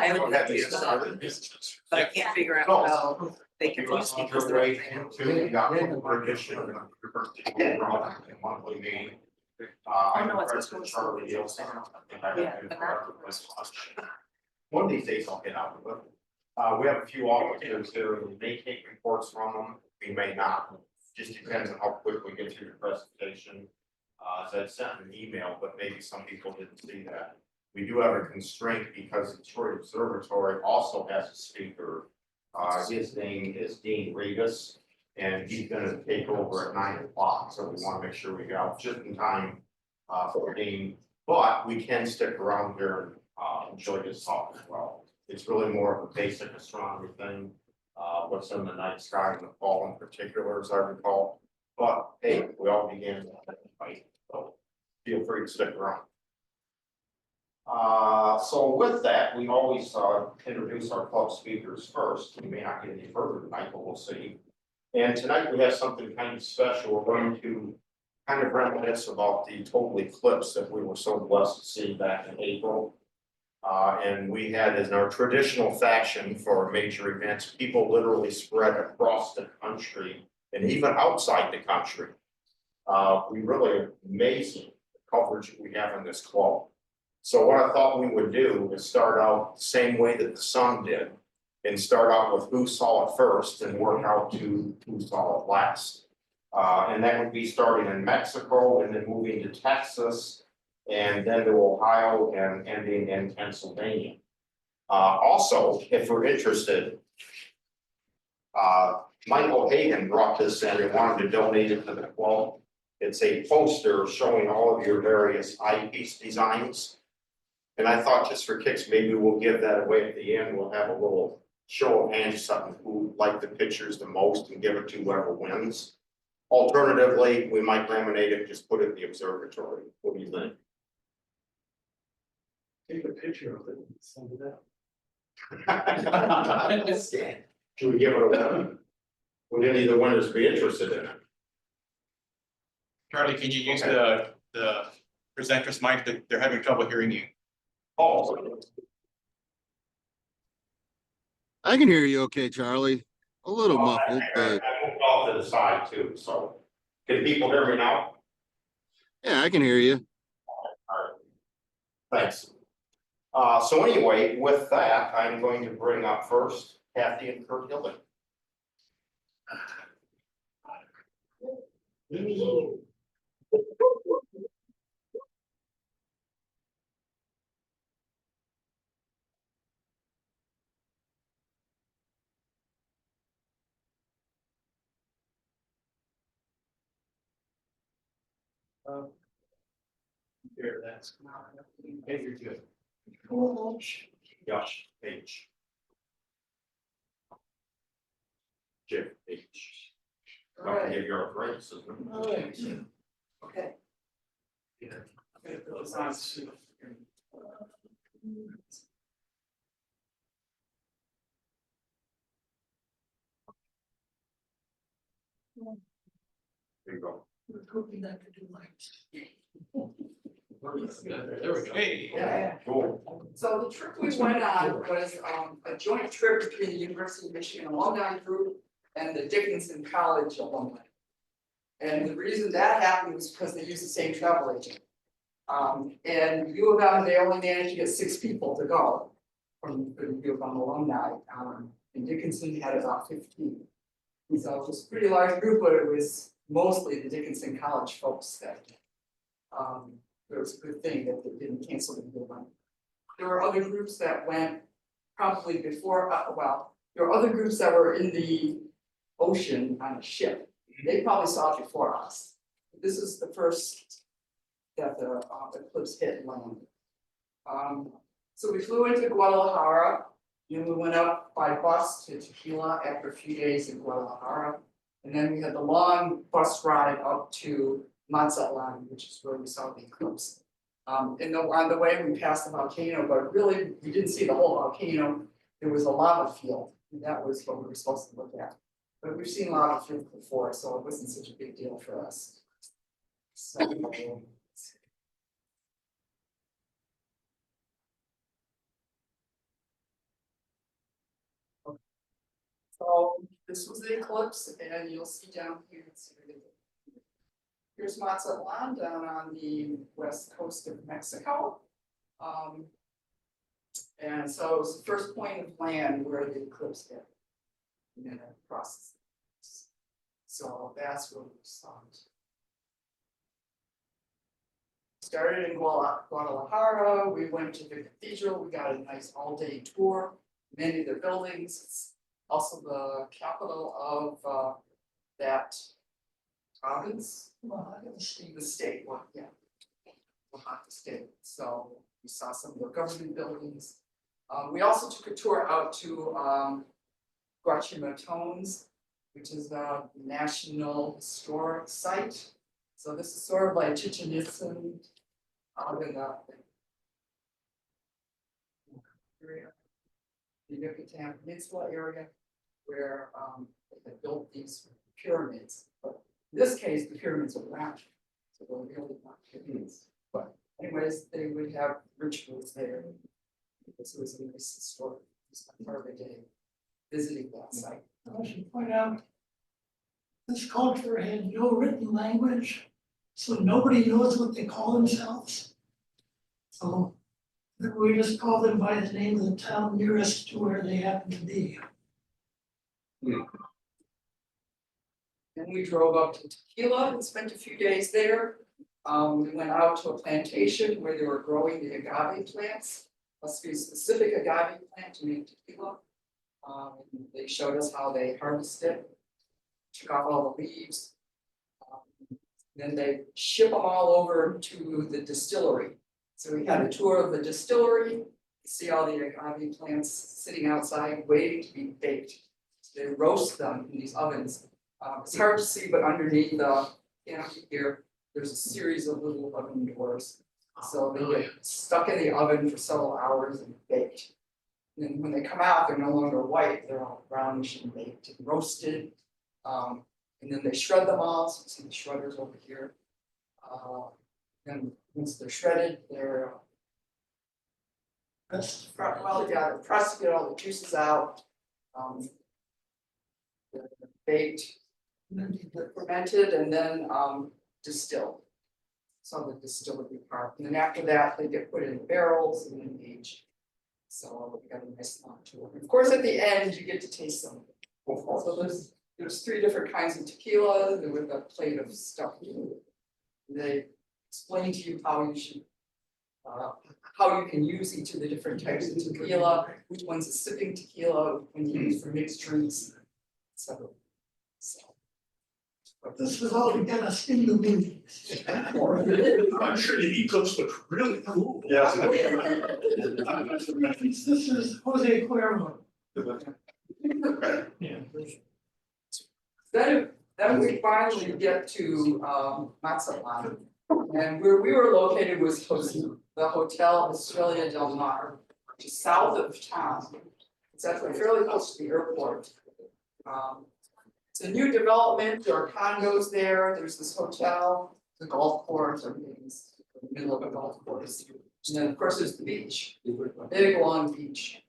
haven't had these but I can't figure out how they can use me because they're. I know it's supposed to be. Yeah, but One of these days I'll get out of it. We have a few officers there, we may take reports from them, we may not, just depends on how quick we get through the presentation. So I sent an email, but maybe some people didn't see that. We do have a constraint because the Detroit Observatory also has a speaker. His name is Dean Regas, and he's gonna take over at 9 o'clock, so we wanna make sure we get out just in time for Dean. But we can stick around here and enjoy his talk as well. It's really more of a basic astronomy thing, what's in the night sky in the fall in particular, as I recall. But hey, we all began that fight, so feel free to stick around. So with that, we always introduce our club speakers first. We may not get any further tonight, but we'll see. And tonight we have something kind of special. We're going to kind of reminisce about the total eclipse that we were so blessed to see back in April. And we had, as our traditional fashion for major events, people literally spread across the country and even outside the country. We really amazing the coverage that we have in this club. So what I thought we would do is start out the same way that the sun did, and start out with who saw it first and work out to who saw it last. And that would be starting in Mexico and then moving to Texas and then to Ohio and ending in Pennsylvania. Also, if we're interested, Michael Hagan brought this in and wanted to donate it to the club. It's a poster showing all of your various eyepiece designs. And I thought just for kicks, maybe we'll give that away at the end. We'll have a little show of hands, something who liked the pictures the most and give it to whoever wins. Alternatively, we might laminate it, just put it in the observatory. What do you think? Take a picture of it and send it out. Should we give it away? Would any of the winners be interested in it? Charlie, can you use the presenter's mic? They're having trouble hearing you. Oh. I can hear you okay, Charlie. A little muffled, but I moved off to the side too, so can people hear me now? yeah, I can hear you. All right. Thanks. So anyway, with that, I'm going to bring up first Kathy and Kurt Hillig. Here, that's. Hey, you're good. Josh H. Jeff H. All right. Give your references. Okay. Yeah. It's not. There you go. There we go. Hey. Yeah, cool. So the trip we went on was a joint trip between the University of Michigan alumni group and the Dickinson College alumni. And the reason that happened was because they used the same travel agent. And U of M, they only managed to get 6 people to go from the U of M alumni. And Dickinson had about 15. And so it was a pretty large group, but it was mostly the Dickinson College folks that it was a good thing that they didn't cancel the U of M. There were other groups that went probably before, there were other groups that were in the ocean on a ship. They probably saw it before us. This is the first that the eclipse hit land. So we flew into Guadalajara, and we went up by bus to Tequila after a few days in Guadalajara. And then we had the long bus ride up to Maztlan, which is where we saw the eclipse. And on the way we passed the volcano, but really we didn't see the whole volcano. There was a lava field, and that was what we were supposed to look at. But we've seen lava fields before, so it wasn't such a big deal for us. So, this was the Eclipse, and you'll see down here. Here's Maztlan down on the west coast of Mexico. And so it was the first point of land where the Eclipse hit. And then it crosses. So that's where we stopped. Started in Guadalajara, we went to the cathedral, we got a nice all-day tour, many of the buildings. It's also the capital of that province, the state one, yeah. Ohio State, so we saw some of the government buildings. We also took a tour out to Guachimatones, which is a national historic site. So this is sort of like Chichen Itza out in the area, the Yucatan Peninsula area, where they built these pyramids. But in this case, the pyramids are round, so they're really not pyramids. But anyways, they would have rituals there. This was a nice historic, part of the day visiting that site. I should point out, this culture had no written language, so nobody knows what they call themselves. So we just call them by the name of the town nearest to where they happen to be. And we drove up to Tequila and spent a few days there. We went out to a plantation where they were growing the agave plants. Must be a specific agave plant to make tequila. They showed us how they harvest it, took off all the leaves. Then they ship them all over to the distillery. So we had a tour of the distillery, see all the agave plants sitting outside waiting to be baked. So they roast them in these ovens. It's hard to see, but underneath the canopy here, there's a series of little oven doors. So they get stuck in the oven for several hours and baked. And then when they come out, they're no longer white, they're all brownish and baked and roasted. And then they shred them all, so you see the shredders over here. And once they're shredded, they're pressed to get all the juices out. They're baked, they're fermented, and then distilled. So the distillery part, and then after that, they get put in barrels and then aged. So we got a nice long tour. Of course, at the end, you get to taste them. So there's 3 different kinds of tequila with a plate of stuff. They explain to you how you should, how you can use each of the different types of tequila, which one's a sipping tequila, which one you use for mixed drinks, etc. But this was all to get us in the movies. I'm sure the Eclipse looks really cool. Yeah. This is Jose Cuervo. Yeah. Then we finally get to Maztlan. And where we were located was the Hotel Estrella del Mar, which is south of town. It's actually fairly close to the airport. It's a new development, there are condos there, there's this hotel, the golf course, everything's in the middle of a golf course. And then of course there's the beach, big long beach.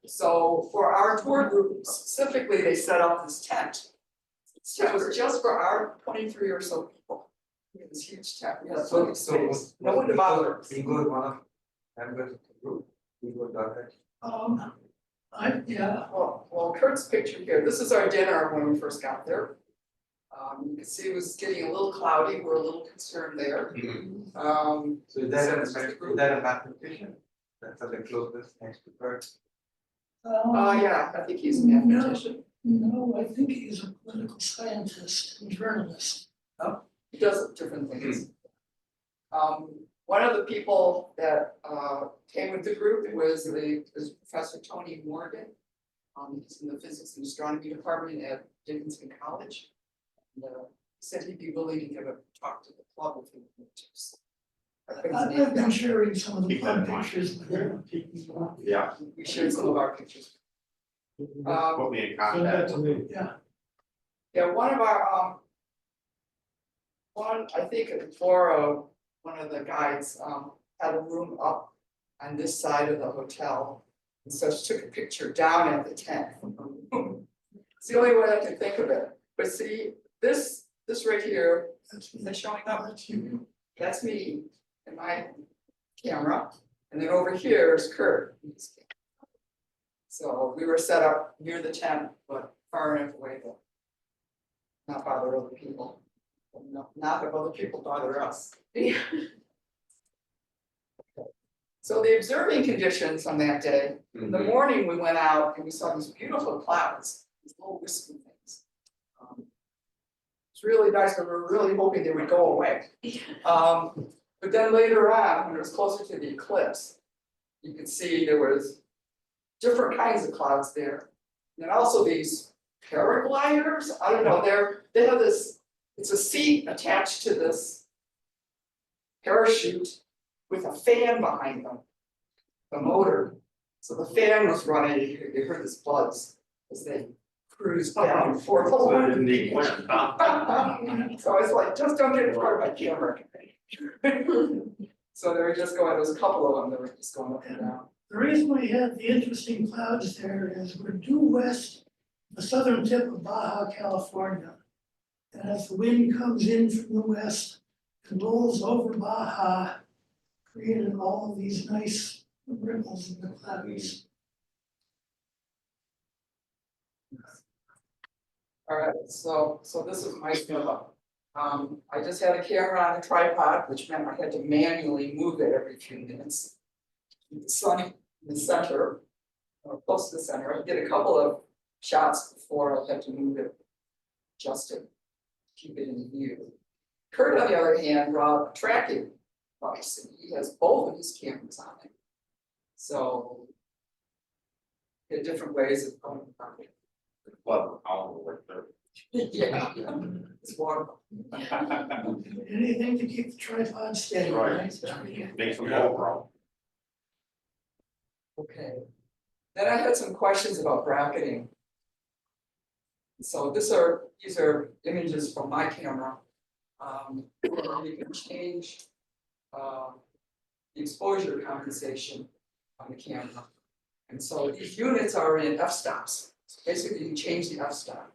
So for our tour group specifically, they set up this tent. This tent was just for our 23 or so people. We had this huge tent, we had plenty of space, no one to bother us. Yeah, Well, Kurt's picture here, this is our dinner when we first got there. You can see it was getting a little cloudy, we're a little concerned there. So is that a mathematician? That's the closest next to Kurt. Yeah, I think he's a mathematician. No, I think he's a political scientist and journalist. He does different things. One of the people that came with the group was Professor Tony Morgan. He's in the physics and astronomy department at Dickinson College. And he said he'd be willing to give a talk to the club if he wanted to. So, I've been sharing some of the Keep that in fun mind. pictures with him. Yeah, we shared some of our pictures. put me in contact. Yeah, one of our I think for one of the guides had a room up on this side of the hotel. And so she took a picture down at the tent from her room. It's the only way I can think of it, but see, this right here, That's is me. that showing up? That's you. That's me and my camera, and then over here is Kurt. So we were set up near the tent, but far enough away to not bother other people. Not that other people bother us. So the observing conditions on that day, in the morning, we went out and we saw these beautiful clouds, these little wispy things. It's really nice, but we're really hoping they would go away. But then later on, when it was closer to the eclipse, you could see there was different kinds of clouds there. And also these paragliders, I don't know, they have this, it's a seat attached to this parachute with a fan behind them, the motor. So the fan was running, you heard this buzz as they cruised back and forth. So it didn't need wind, huh? So I was like, just don't get in front of my camera. So they were just going, there was a couple of them that were just going up and down. The reason we have the interesting clouds there is we're due west, the southern tip of Baja California. And as the wind comes in from the west and rolls over Baja, creating all of these nice ripples in the clouds. All right, so this is my setup. I just had a camera on a tripod, which meant I had to manually move it every few minutes. Keep the sun in the center, or close to the center. I did a couple of shots before I had to move it, adjust it, keep it in view. Kurt, on the other hand, brought a tracking device, and he has both of his cameras on it. So, there are different ways of going about it. Clever, I'll work there. Yeah, it's wonderful. Anything to keep the tripod steady, Right. right? Make some Lowbrow. Okay, then I had some questions about bracketing. So these are images from my camera. You can change the exposure compensation on the camera. And so these units are in f-stops. So basically, you can change the f-stop.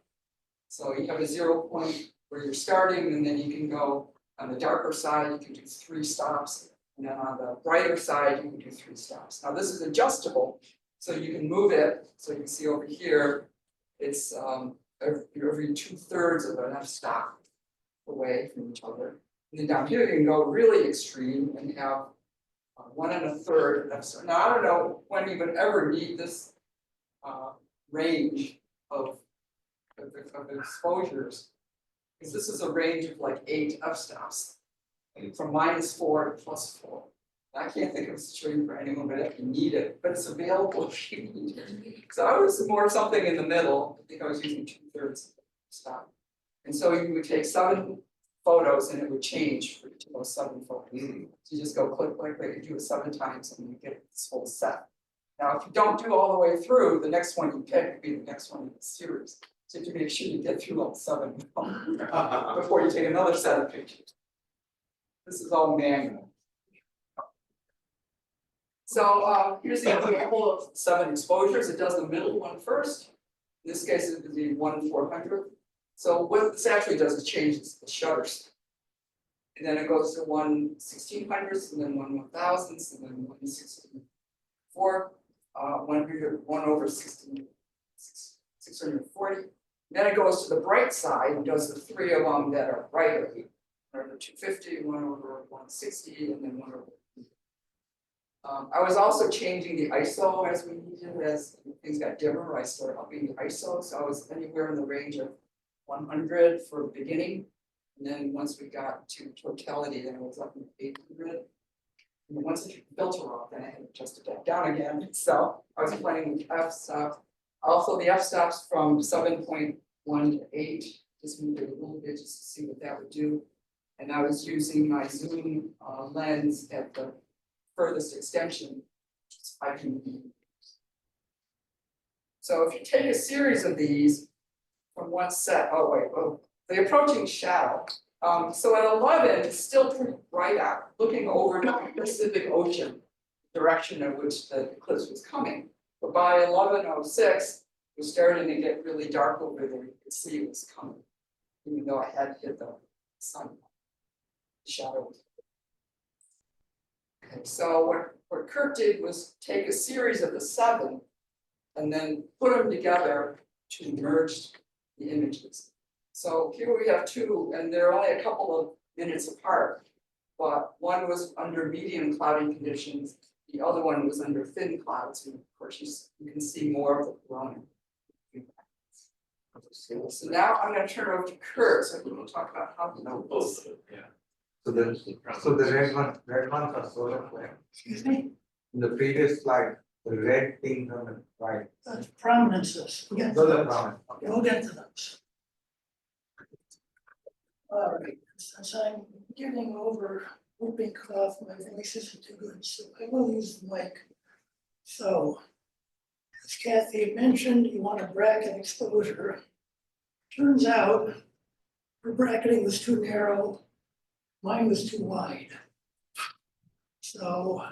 So you have a 0 point where you're starting, and then you can go on the darker side, you can do 3 stops. And then on the brighter side, you can do 3 stops. Now this is adjustable, so you can move it. So you can see over here, it's every 2/3 of an f-stop away from each other. And then down here, you can go really extreme and have 1 1/3 f-stop. Now I don't know when you would ever need this range of exposures, because this is a range of like 8 f-stops. From -4 to +4. I can't think of a situation for anyone but if you need it, but it's available if you need it. So I was more something in the middle. I think I was using 2/3 stop. And so you would take 7 photos and it would change for each of those 7 photos. So you just go click, you do it 7 times and you get this whole set. Now, if you don't do all the way through, the next one you pick would be the next one in the series. So you have to make sure you get through all 7 before you take another set of pictures. This is all manual. So here's the example of 7 exposures. It does the middle one first. In this case, it would be 1/400. So what this actually does is changes the shutter speed. And then it goes to 1/1600, and then 1/1000, and then 1/64, 1/640. Then it goes to the bright side and does the 3 of them that are brighter. 1/250, 1/160, and then 1/. I was also changing the ISO as we needed, as things got dimmer, I started upping the ISO, so I was anywhere in the range of 100 for the beginning. And then once we got to totality, then it was up to 800. And then once I took the filter off, then I had to adjust it back down again, so I was playing with f-stop. Also, the f-stops from 7.1 to 8, just moved it a little bit just to see what that would do. And I was using my zoom lens at the furthest extension, which is 500 meters. So if you take a series of these from one set, the approaching shadow. So at 11, it's still pretty bright out, looking over the Pacific Ocean, direction in which the eclipse was coming. But by 11:06, was starting to get really dark over there, you could see it was coming. Even though I had hit the sun. Shadow. Okay, so what Kurt did was take a series of the 7 and then put them together to merge the images. So here we have 2, and they're only a couple of minutes apart. But one was under medium cloudy conditions, the other one was under thin clouds, and of course you can see more of the corona. So now I'm gonna turn it over to Kurt, so he will talk about how to do this. So the red ones are solar flare. Excuse me, In the previous slide, the red things on the right, that's prominences, we'll get to those are those. prominent. We'll get to those. All right, since I'm getting over whooping cough, my voice isn't too good, so I will use the mic. So, as Kathy mentioned, you want to bracket exposure. Turns out, her bracketing was too narrow, mine was too wide. So,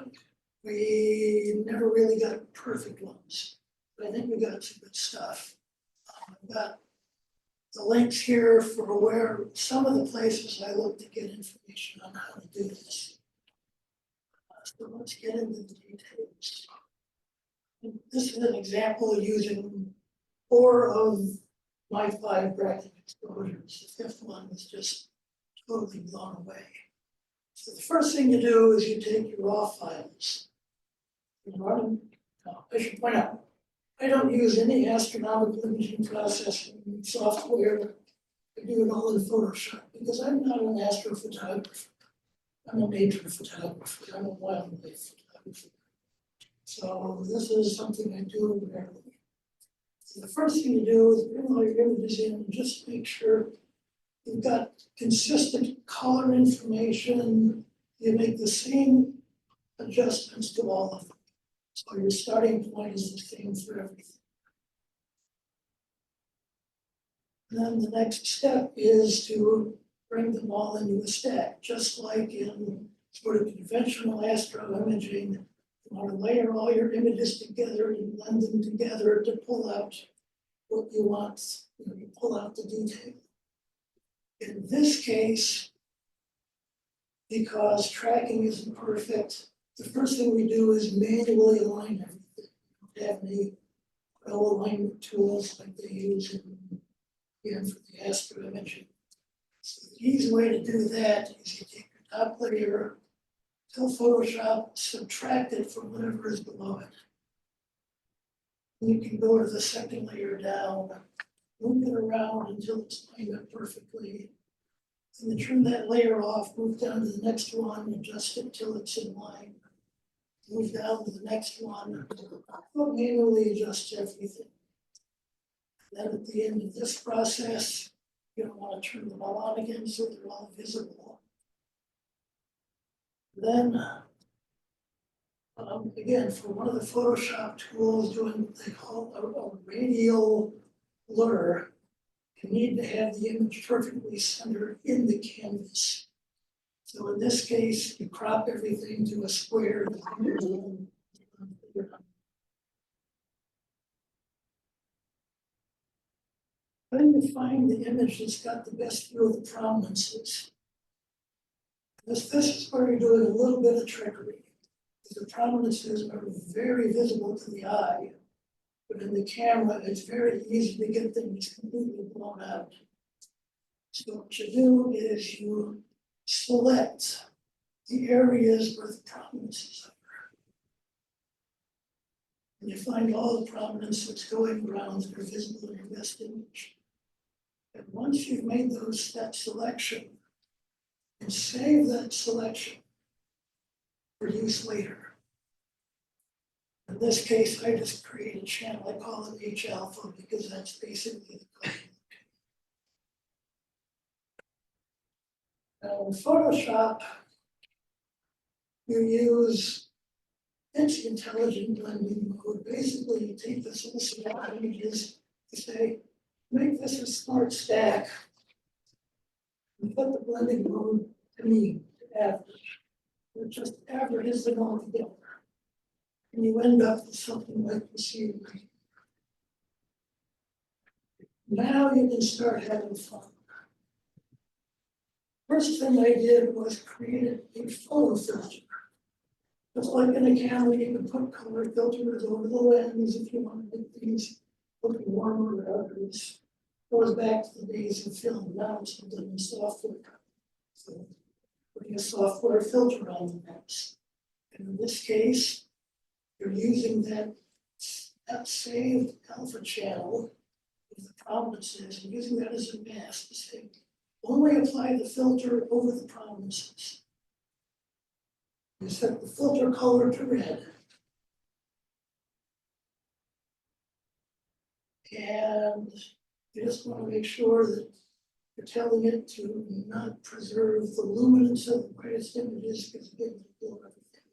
we never really got perfect ones, but I think we got some good stuff. I've got the links here for where some of the places I look to get information on how to do this. So let's get into the details. And this is an example using 4 of my 5 bracket exposures. The 5th one was just totally blown away. So the first thing to do is you take your raw files. You run them. I should point out, I don't use any astronomical imaging processing software. I do it all in Photoshop because I'm not an astrophotographer. I'm a nature photographer. I'm a wildlife photographer. So this is something I do rarely. So the first thing to do is bring all your images in and just make sure you've got consistent color information. You make the same adjustments to all of them. So your starting point is the same for everything. And then the next step is to bring them all into a stack, just like in sort of conventional astro imaging. You want to layer all your images together and blend them together to pull out what you want. You pull out the detail. In this case, because tracking isn't perfect, the first thing we do is manually align everything. We don't have any well alignment tools like they use again for the astro imaging. So the easy way to do that is you take your top layer, tell Photoshop, subtract it from whatever is below it. And you can go to the second layer down, move it around until it's lined up perfectly. And then turn that layer off, move down to the next one, adjust it till it's in line. Move down to the next one, manually adjust everything. And then at the end of this process, you don't want to turn them all on again so they're all visible. Then, again, for one of the Photoshop tools doing what they call a radial blur, you need to have the image perfectly centered in the canvas. So in this case, you crop everything to a square. Then you find the image that's got the best view of the prominences. This is where you're doing a little bit of trickery. The prominences are very visible to the eye, but in the camera, it's very easy to get things completely blown out. So what you do is you select the areas where the prominences are. And you find all the prominence that's going around that are visible in your best image. And once you've made that selection, and save that selection for use later. In this case, I just create a channel, I call it H alpha because that's basically the code. Now in Photoshop, you use its intelligent blending mode. Basically, you take this whole set of images, you say, make this a smart stack, and put the blending mode to mean, to average. It just averages them all together. And you end up with something like you see right here. Now you can start having fun. First thing I did was create a photo filter. Just like in a camera, you can put color filters over the lens if you want to make things look warmer or others. Goes back to the days of film, now it's done in software. So putting a software filter on the lens. And in this case, you're using that saved alpha channel with the prominences and using that as a mask to say, only apply the filter over the prominences. You set the filter color to red. And you just want to make sure that you're telling it to not preserve the luminance of the brightest images because it will blur everything.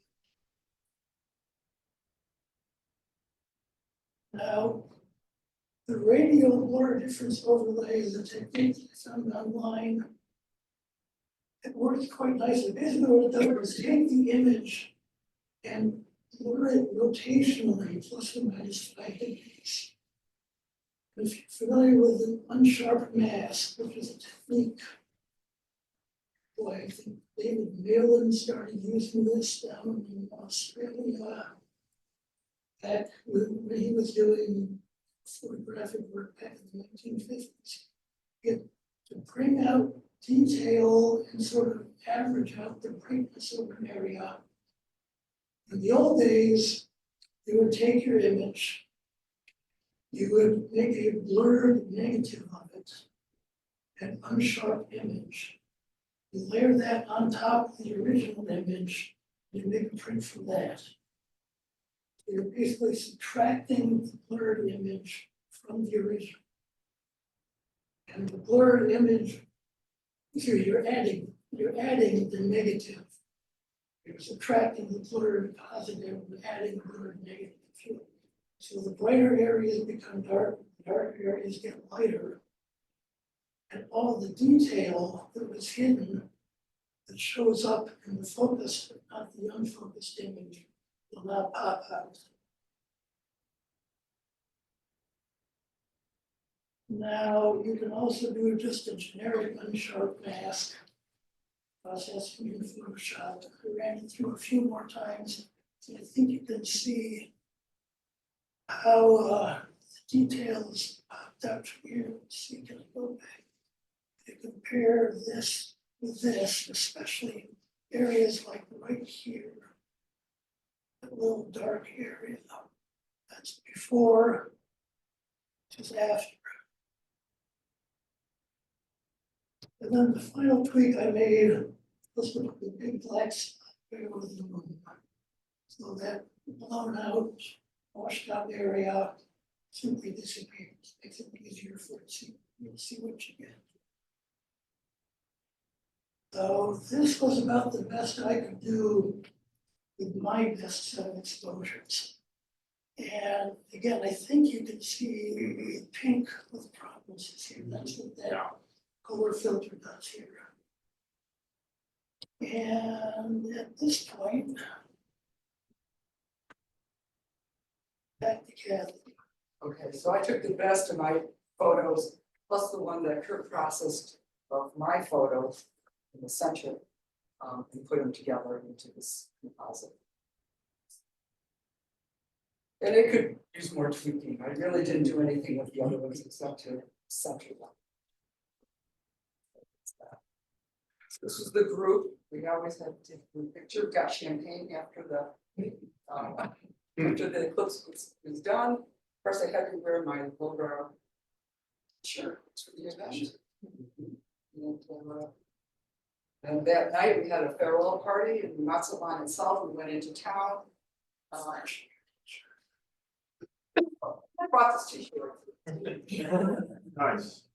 Now, the radial blur difference overlay is a technique that's found online. It works quite nicely. Basically, what it does is take the image and blur it rotationally, plus or minus 5 degrees. If you're familiar with an unsharp mask, which is a technique, boy, I think David Malin started using this down in Australia back when he was doing photographic work back in the 1950s. To bring out detail and sort of average out the brightness of an area. In the old days, you would take your image, you would make a blurred negative of it, an unsharp image. You layer that on top of the original image, and you make a print from that. So you're basically subtracting the blurred image from the original. And the blurred image, so you're adding the negative. You're subtracting the blurred positive and adding the blurred negative. So the brighter areas become dark, the darker areas get lighter. And all the detail that was hidden that shows up in the focused, but not the unfocused image, will now pop out. Now, you can also do just a generic unsharp mask processing in Photoshop. I ran it through a few more times, so I think you can see how the details popped out here. So you can go back and compare this with this, especially areas like right here, that little dark area. That's before, this is after. And then the final tweak I made was with the big black spot there with the moon. So that blown out, washed out area simply disappears. Makes it easier for it to you'll see what you get. So this was about the best I could do with my best set of exposures. And again, I think you can see the pink with prominences here. That's what that color filter does here. And at this point, back to Kathy. Okay, so I took the best of my photos, plus the one that Kurt processed of my photos in the center, and put them together into this composite. And it could use more tweaking. I really didn't do anything with the other ones except to center them. This is the group. We always have to take a group picture. Got champagne after the eclipse was done. Of course, I had to wear my Lowbrow shirt for the event. And that night we had a farewell party in Maztlan itself. We went into town. I brought this t-shirt. Nice.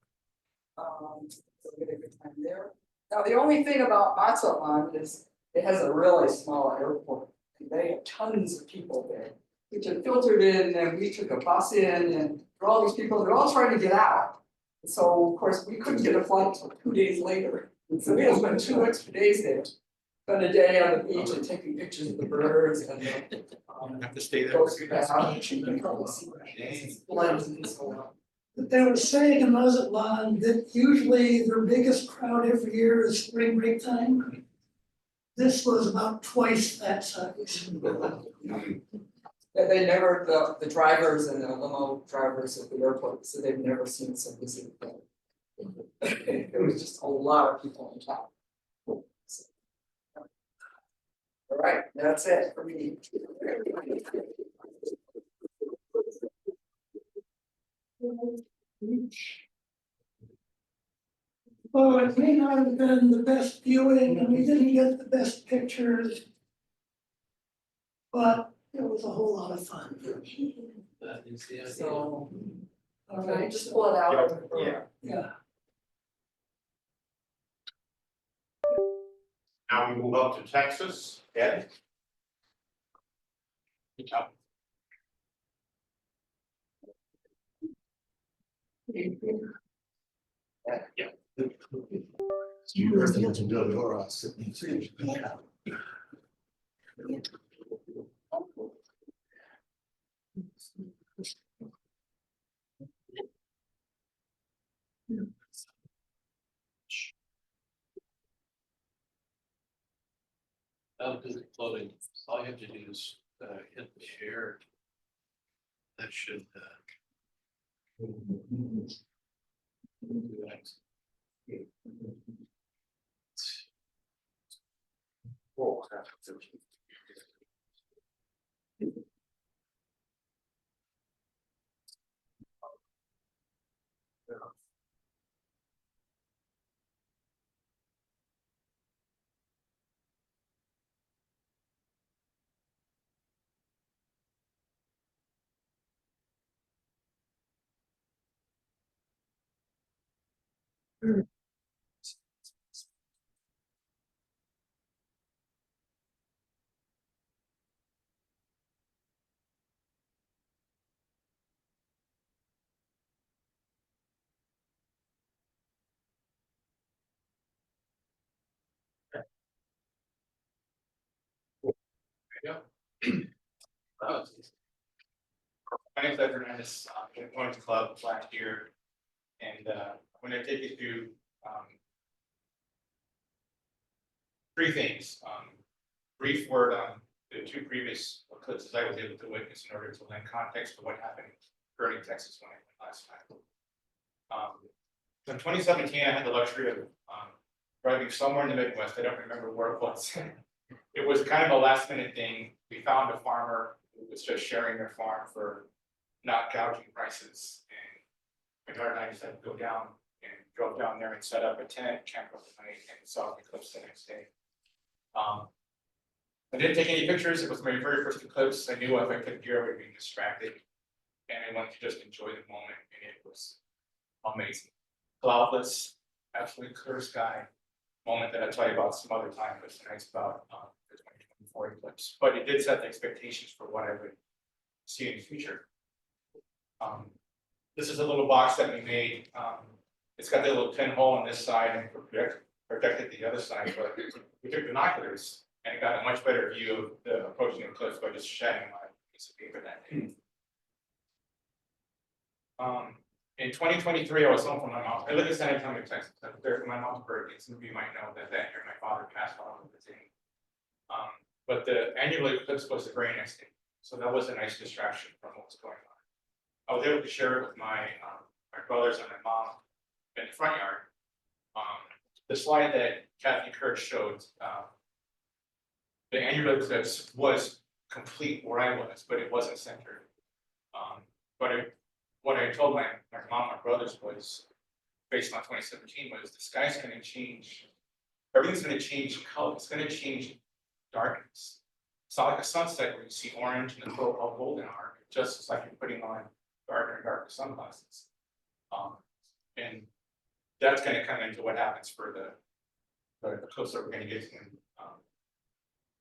So we had a good time there. Now, the only thing about Maztlan is it has a really small airport. And they have tons of people there. We just filtered in and we took a bus in and for all these people, they're all trying to get out. And so, of course, we couldn't get a flight until 2 days later. And so we had to spend 2 extra days there. Spent a day on the beach and taking pictures of the birds and Have to stay there. goes back out and you can probably see blends and so on. But they were saying in Mazatlan that usually their biggest crowd every year is spring break time. This was about twice that size. They never, the drivers and the limo drivers at the airport said they've never seen so busy. It was just a lot of people in town. All right, that's it for me. Oh, it may not have been the best viewing and we didn't get the best pictures. But it was a whole lot of fun. That is the idea. So. All Can I right, just pull it out? Yeah. yeah. Now we move up to Texas, Ed. Good job. You're going to do it or us. That'll do the floating. All you have to do is hit the share. That should do that. Oh, Wow. My name's Adrian Bradley. I joined the club last year. And I'm gonna take you through three things. Brief word on the two previous eclipses I was able to witness in order to lend context to what happened during Texas when I went last time. So in 2017, I had the luxury of driving somewhere in the Midwest. I don't remember where it was. It was kind of a last minute thing. We found a farmer who was just sharing their farm for not gouging prices. And my daughter and I decided to go down and drove down there and set up a tent, camped overnight, and saw the eclipse the next day. I didn't take any pictures. It was my very first eclipse. I knew if I took gear, I would be distracted. And I wanted to just enjoy the moment, and it was amazing. Cloudless, absolutely clear sky. Moment that I'll tell you about some other time, but tonight's about the 2024 eclipse. But it did set the expectations for what I would see in the future. This is a little box that we made. It's got the little pinhole on this side and protected the other side, but we took binoculars and got a much better view of the approaching eclipse by just shedding my piece of paper that day. In 2023, I was home from my mom. I live in San Antonio, Texas. I was there for my mom's birthday. Some of you might know that year my father passed on with the thing. But the annual eclipse was the very next day. So that was a nice distraction from what was going on. I was able to share it with my brothers and my mom in the front yard. The slide that Kathy Kurt showed, the annual eclipse was complete where I was, but it wasn't centered. What I told my mom and my brothers was, based on 2017, was the sky's going to change. Everything's going to change color. It's going to change darkness. It's not like a sunset where you see orange and the purple golden arc. It just is like you're putting on darker and darker sunglasses. And that's going to come into what happens for the eclipse that we're going to get to in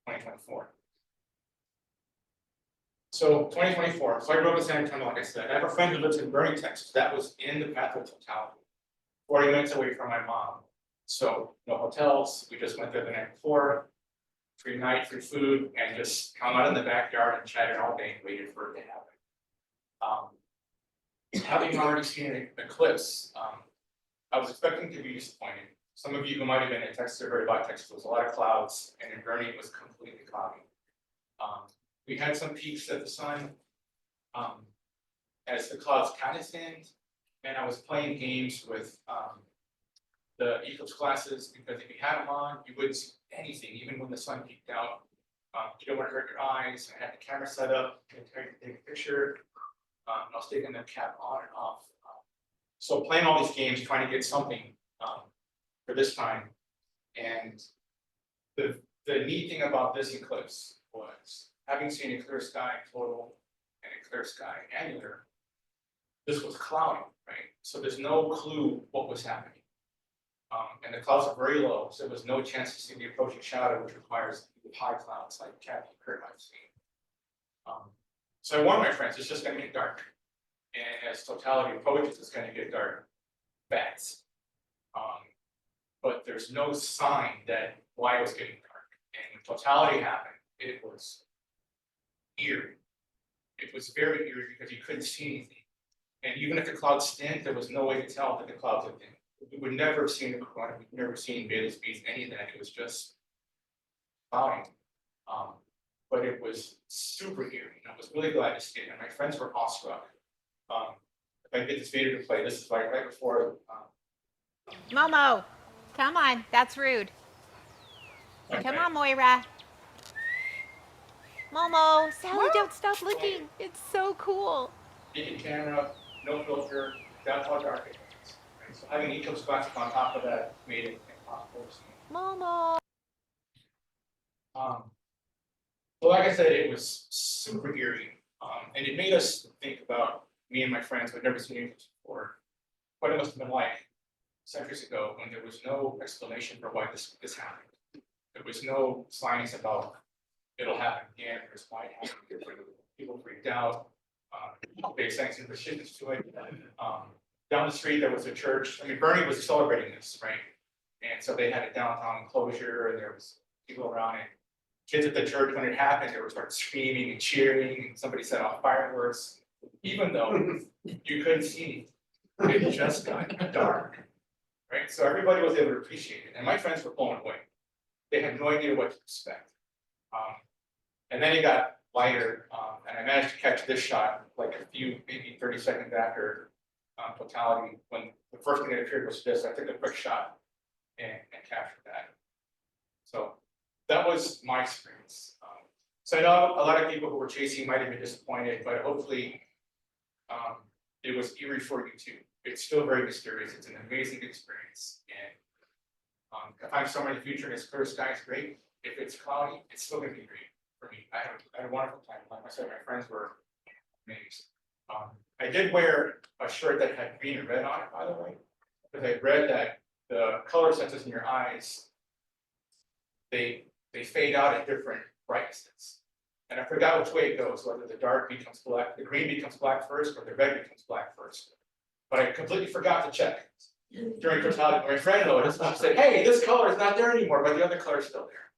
2024. So 2024, so I grew up in San Antonio, like I said. I have a friend who lives in Burning, Texas. That was in the path of totality, 40 minutes away from my mom. So no hotels, we just went there the night before, free night, free food, and just hung out in the backyard and chatted all day and waited for it to happen. having already seen an eclipse, I was expecting to be disappointed. Some of you who might have been in Texas or heard about Texas, there was a lot of clouds, and in Bernie it was completely cloudy. We had some peaks of the sun, as the clouds kind of thinned, and I was playing games with, the Eclipse glasses, because if you had them on, you wouldn't see anything, even when the sun peeked out. You don't want to hurt your eyes. I had the camera set up to take a picture. I was taking the cap on and off. So playing all these games, trying to get something for this time. And the neat thing about this eclipse was having seen a clear sky total and a clear sky annular, this was cloudy, right? So there's no clue what was happening. And the clouds are very low, so there was no chance to see the approaching shadow, which requires high clouds like Kathy and Kurt might have seen. So I warned my friends, it's just gonna get dark. And as totality approaches, it's gonna get dark fast. But there's no sign that why it was getting dark. And when totality happened, it was eerie. It was very eerie because you couldn't see anything. And even if the clouds thinned, there was no way to tell that the clouds had thinned. We would never have seen the corona, we've never seen Bailey's beads, any of that. It was just cloudy. But it was super eerie, and I was really glad to see it, and my friends were awestruck. If I get this video to play, this is right before. Momo, come on, that's rude. Come on, Moira. Momo, Sally, don't stop looking. It's so cool. Naked camera, no filter, that's how dark it was. Right? So having Eclipse glasses on top of that made it impossible to see. Momo. So like I said, it was super eerie, and it made us think about, me and my friends who had never seen Eclipse before, what it must have been like centuries ago when there was no explanation for why this happened. There was no science about it'll happen again, there's why it happened, people freaked out, they sang some superstitions to it. Down the street there was a church, I mean Bernie was celebrating this, right? And so they had a downtown enclosure and there was people around it. Kids at the church, when it happened, they would start screaming and cheering, and somebody set off fireworks, even though you couldn't see anything. It just got dark, right? So everybody was able to appreciate it, and my friends were blown away. They had no idea what to expect. And then it got lighter, and I managed to catch this shot like a few, maybe 30 seconds after totality. When the first thing that appeared was this, I took a quick shot and captured that. So that was my experience. So I know a lot of people who were chasing might have been disappointed, but hopefully it was eerie for you too. It's still very mysterious. It's an amazing experience. And if I'm somewhere in the future and it's clear sky, it's great. If it's cloudy, it's still gonna be great for me. I had a wonderful time. Like I said, my friends were amazing. I did wear a shirt that had green and red on it, by the way, because I read that the color senses in your eyes, they fade out at different brightnesses. And I forgot which way it goes, whether the dark becomes black, the green becomes black first, or the red becomes black first. But I completely forgot to check during totality. My friend noticed, she said, hey, this color is not there anymore, but the other color is still there.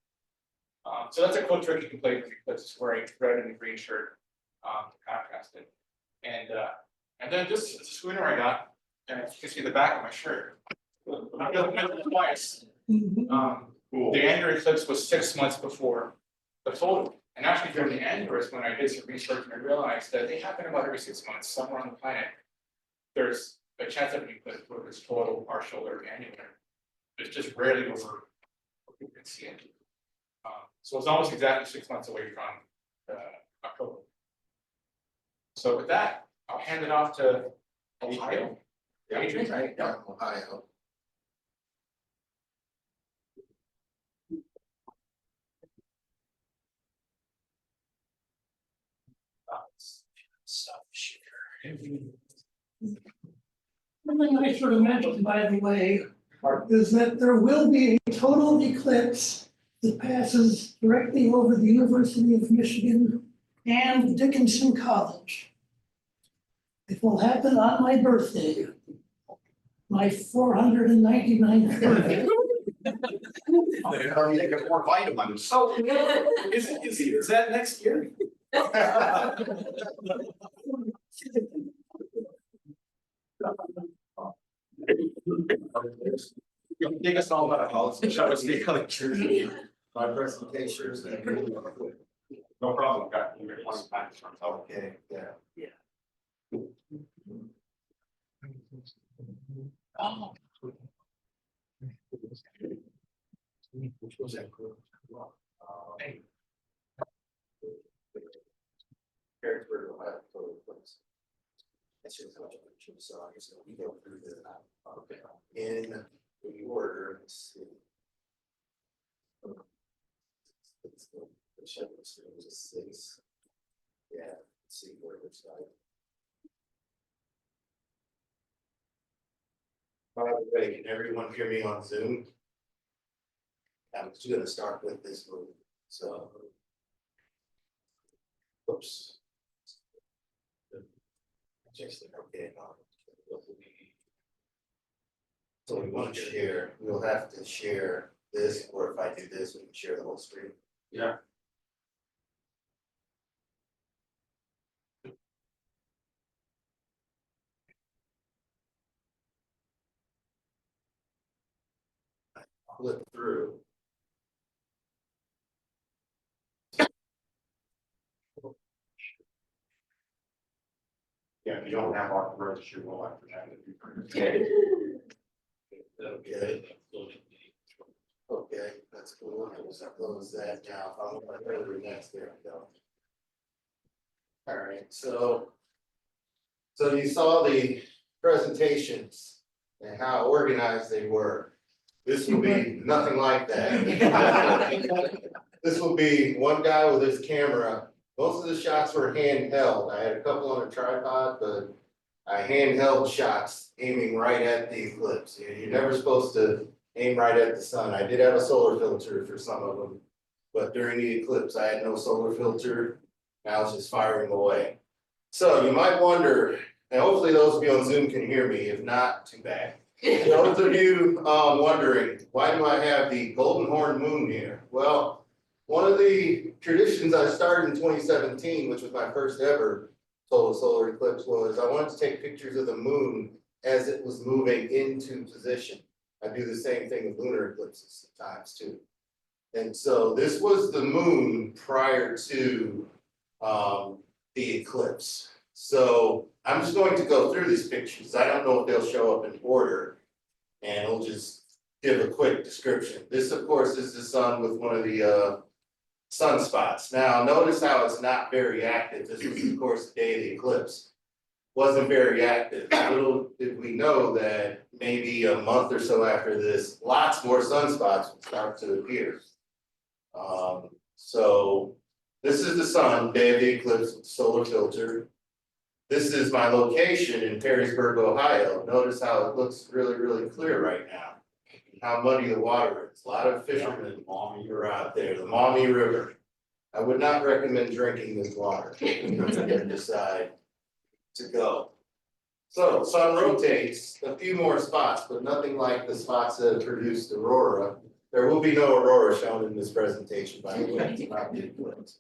So that's a cool trick you can play with Eclipse, wearing red and a green shirt to contrast it. And then this is a scooter I got, and you can see the back of my shirt. I just mentioned it twice. The annular eclipse was 6 months before the total. And actually during the annular is when I did some research and I realized that they happen about every 6 months somewhere on the planet. There's a chance of an eclipse whether it's total, partial, or annular. It's just rarely over what you can see it. So it's almost exactly 6 months away from October. So with that, I'll hand it off to Ohio. Adrian, right? Yeah. Ohio. Something I should have mentioned, by the way, is that there will be a total eclipse that passes directly over the University of Michigan and Dickinson College. It will happen on my birthday, my 499th birthday. They get more vitamins. Oh, Is that next year? Take us all about policy, show us the culture. My presentations. No problem, got you plenty of time. Okay, yeah. Oh. Which was that? Perrysville Ohio, total place. That's just how much so I guess we go through the in the order, let's see. The shepherd streams is 6. Yeah, let's see where it's like. By the way, can everyone hear me on Zoom? I'm just gonna start with this move, so. Oops. Okay. So we want to share, we'll have to share this, or if I do this, we can share the whole screen. Yeah. Flip through. Yeah, if you don't have our registry, we'll have to have it. Okay, that's cool. I will close that down. I'll go next. There we go. All right, so you saw the presentations and how organized they were. This will be nothing like that. This will be one guy with his camera. Most of the shots were handheld. I had a couple on a tripod, but I handheld shots aiming right at the eclipse. You're never supposed to aim right at the sun. I did have a solar filter for some of them, but during the eclipse, I had no solar filter. I was just firing away. So you might wonder, and hopefully those of you on Zoom can hear me. If not, too bad. Those of you wondering, why do I have the golden horn moon here? Well, one of the traditions I started in 2017, which was my first ever total solar eclipse, was I wanted to take pictures of the moon as it was moving into position. I do the same thing with lunar eclipses sometimes too. And so this was the moon prior to the eclipse. So I'm just going to go through these pictures. I don't know if they'll show up in order, and we'll just give a quick description. This, of course, is the sun with one of the sunspots. Now, notice how it's not very active. This was, of course, the day of the eclipse. Wasn't very active. Little did we know that maybe a month or so after this, lots more sunspots would start to appear. So this is the sun, day of the eclipse with solar filter. This is my location in Perrysville, Ohio. Notice how it looks really, really clear right now. How muddy the water is. A lot of fishermen are out there, the Maumee River. I would not recommend drinking this water if you decide to go. So sun rotates a few more spots, but nothing like the spots that produced aurora. There will be no aurora shown in this presentation, by the way. It's not the eclipse.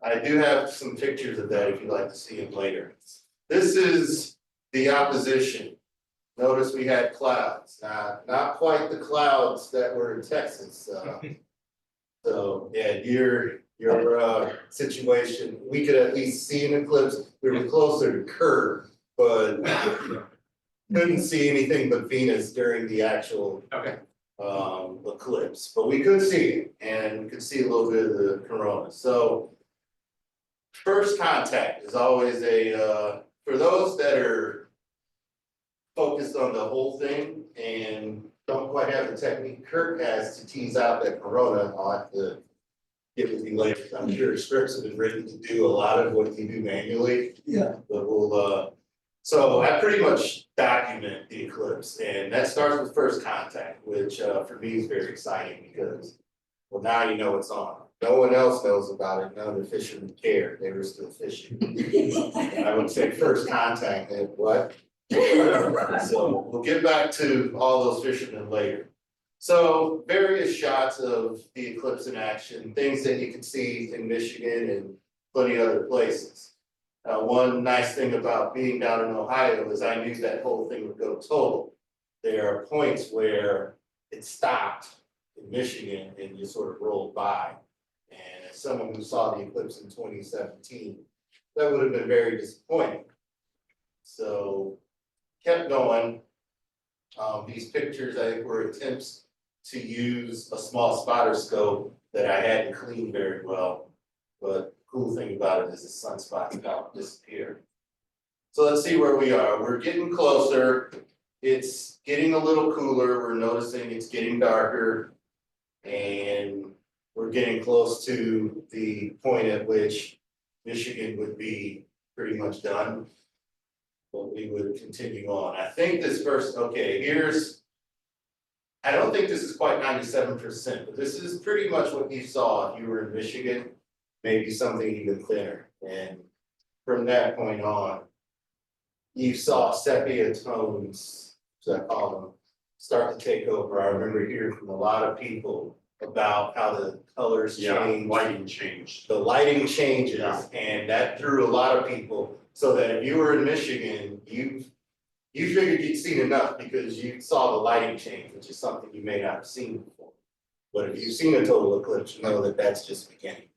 I do have some pictures of that if you'd like to see them later. This is the opposition. Notice we had clouds, not quite the clouds that were in Texas. So yeah, your situation, we could at least see an eclipse. We were closer to Kurt, but couldn't see anything but Venus during the actual eclipse. But we could see it, and we could see a little bit of the corona. So first contact is always a for those that are focused on the whole thing and don't quite have the technique Kurt has to tease out that corona. I'll have to get with you later. I'm sure scripts have been written to do a lot of what you do manually. Yeah. But we'll so I pretty much document the eclipse, and that starts with first contact, which for me is very exciting because, well, now you know it's on. No one else knows about it. None of the fishermen care. They were still fishing. I would say first contact, and what? So we'll get back to all those fishermen later. So various shots of the eclipse in action, things that you can see in Michigan and plenty of other places. One nice thing about being down in Ohio is I knew that whole thing would go total. there are points where it stopped in Michigan and you sort of rolled by. And as someone who saw the eclipse in 2017, that would have been very disappointing. So kept going. These pictures, I think, were attempts to use a small spotter scope that I hadn't cleaned very well. But the cool thing about it is the sunspots about to disappear. So let's see where we are. We're getting closer. It's getting a little cooler. We're noticing it's getting darker. And we're getting close to the point at which Michigan would be pretty much done. But we would continue on. I think this first, okay, I don't think this is quite 97%, but this is pretty much what you saw if you were in Michigan, maybe something even thinner. And from that point on, you saw sepia tones, as I call them, start to take over. I remember hearing from a lot of people about how the colors change. Lighting changed. The lighting changes, Yeah. and that drew a lot of people. So that if you were in Michigan, you figured you'd seen enough because you saw the lighting change, which is something you may not have seen before. But if you've seen a total eclipse, you know that that's just beginning.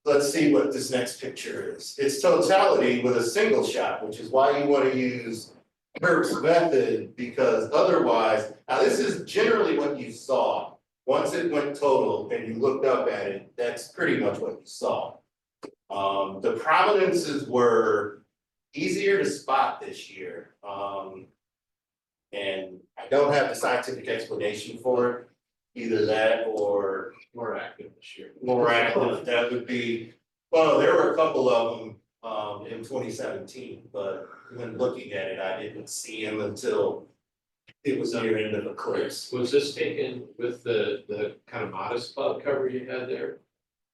Let's see what this next picture is. It's totality with a single shot, which is why you want to use Kurt's method, because otherwise, now this is generally what you saw. Once it went total and you looked up at it, that's pretty much what you saw. The prominences were easier to spot this year. And I don't have the scientific explanation for it, either that or More active this year. more active, that would be, well, there were a couple of them in 2017, but when looking at it, I didn't see them until it was near end of eclipse. Was this taken with the kind of modest cloud cover you had there?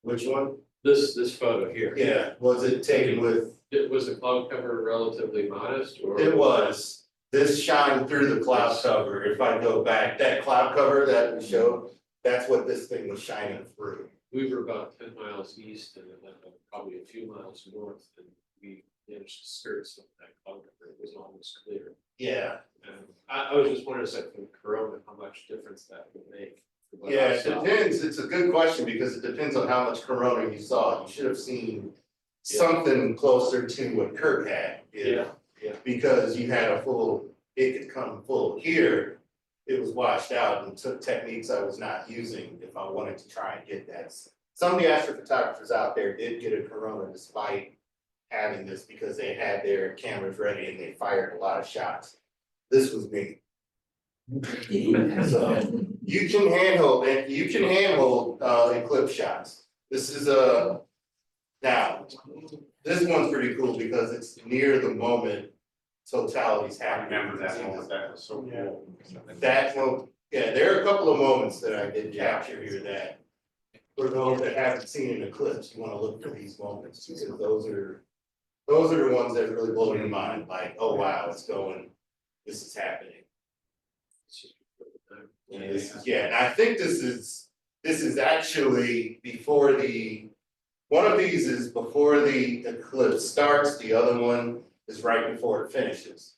Which one? This photo here. Yeah, was it taken with? Was the cloud cover relatively modest or? It was. This shined through the cloud cover. If I go back, that cloud cover that we showed, that's what this thing was shining through. We were about 10 miles east and then probably a few miles north, and we managed to skirt some of that cloud cover. It was almost clear. Yeah, And I was just wondering, like, from Corona, how much difference that would make. from what I yeah, it saw. depends. It's a good question because it depends on how much corona you saw. You should have seen something closer to what Kurt had. Yeah. Because you had a full, it could come full. Here, it was washed out and took techniques I was not using if I wanted to try and get that. Some of the astrophotographers out there did get a corona despite having this because they had their cameras ready and they fired a lot of shots. This was me. So you can handhold eclipse shots. This is now, this one's pretty cool because it's near the moment totality's I happening. remember that moment, that was so cool. That one, yeah, there are a couple of moments that I did capture here that for those that haven't seen an eclipse, you wanna look for these moments because those are the ones that really blow your mind, like, oh wow, it's going, this is happening. And this is, yeah, and I think this is actually before one of these is before the eclipse starts, the other one is right before it finishes.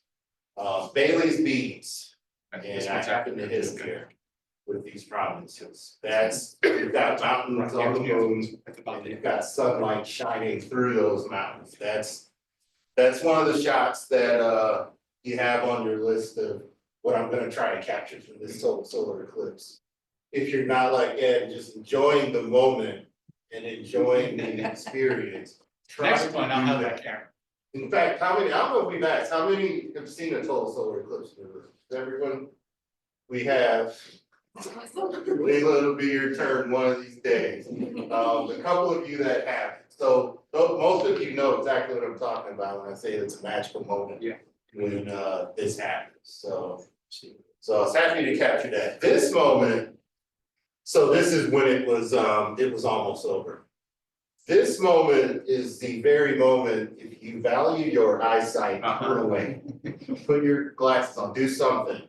Bailey's beads, and I happen to hit them here with these prominences. You've got mountains on the moon, and you've got sunlight shining through those mountains. That's one of the shots that you have on your list of what I'm gonna try to capture from this total solar eclipse. If you're not like Ed, just enjoying the moment and enjoying the experience. try Next to one, I'll do have that. that camera. In fact, how many, I don't know if we've asked, how many have seen a total solar eclipse in the room? Everyone? We have. Leila, it'll be your turn one of these days. A couple of you that haven't. So most of you know exactly what I'm talking about when I say it's a magical moment. Yeah. When this happens, so I was happy to capture that. This moment, so this is when it was almost over. This moment is the very moment, if you value your eyesight, turn away. Put your glasses on, do something.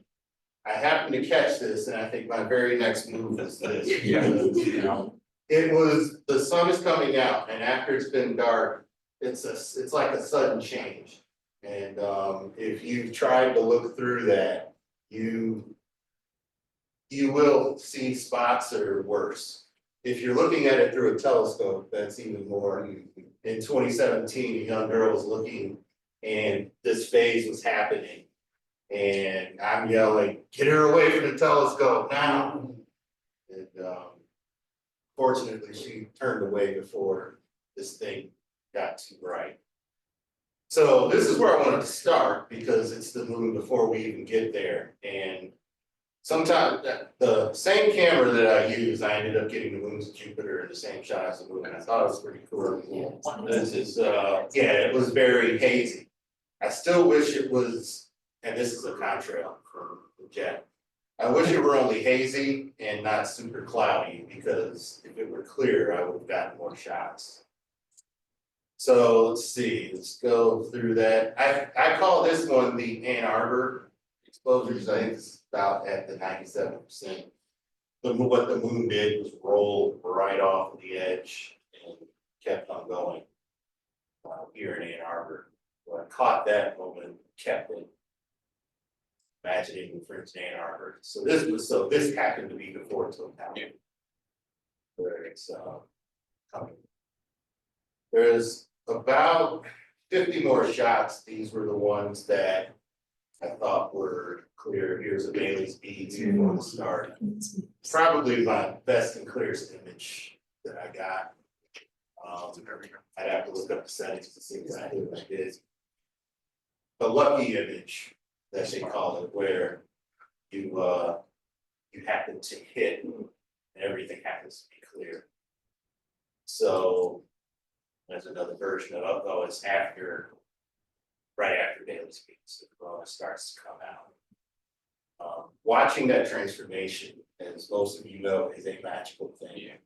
I happened to catch this, and I think my very next move is this. Because, you know, it was, the sun is coming out, and after it's been dark, it's like a sudden change. And if you've tried to look through that, you will see spots that are worse. If you're looking at it through a telescope, that's even more. In 2017, a young girl was looking and this phase was happening. And I'm yelling, get her away from the telescope now. And fortunately, she turned away before this thing got too bright. So this is where I wanted to start because it's the moon before we even get there. And sometimes the same camera that I use, I ended up getting the moons of Jupiter in the same shot as the moon. And I thought it was pretty cool. This is, yeah, it was very hazy. I still wish it was, and this is a contrail from the jet. I wish it were only hazy and not super cloudy because if it were clear, I would have gotten more shots. So let's see, let's go through that. I call this one the Ann Arbor exposure because I think it's about at the 97%. What the moon did was roll right off the edge and kept on going here in Ann Arbor. When I caught that moment, kept it. Imagining for instance Ann Arbor. So this happened to be before totality. Where it's coming. There's about 50 more shots. These were the ones that I thought were clear. Here's a Bailey's beads before the start. Probably my best and clearest image that I got. I'd have to look up the settings to see exactly what it is. The lucky image that they call it, where you happen to hit and everything happens to be clear. So there's another version of oh, it's after, right after Bailey's beads, so the bonus starts to come out. Watching that transformation, as most of you know, is a magical thing. Yeah.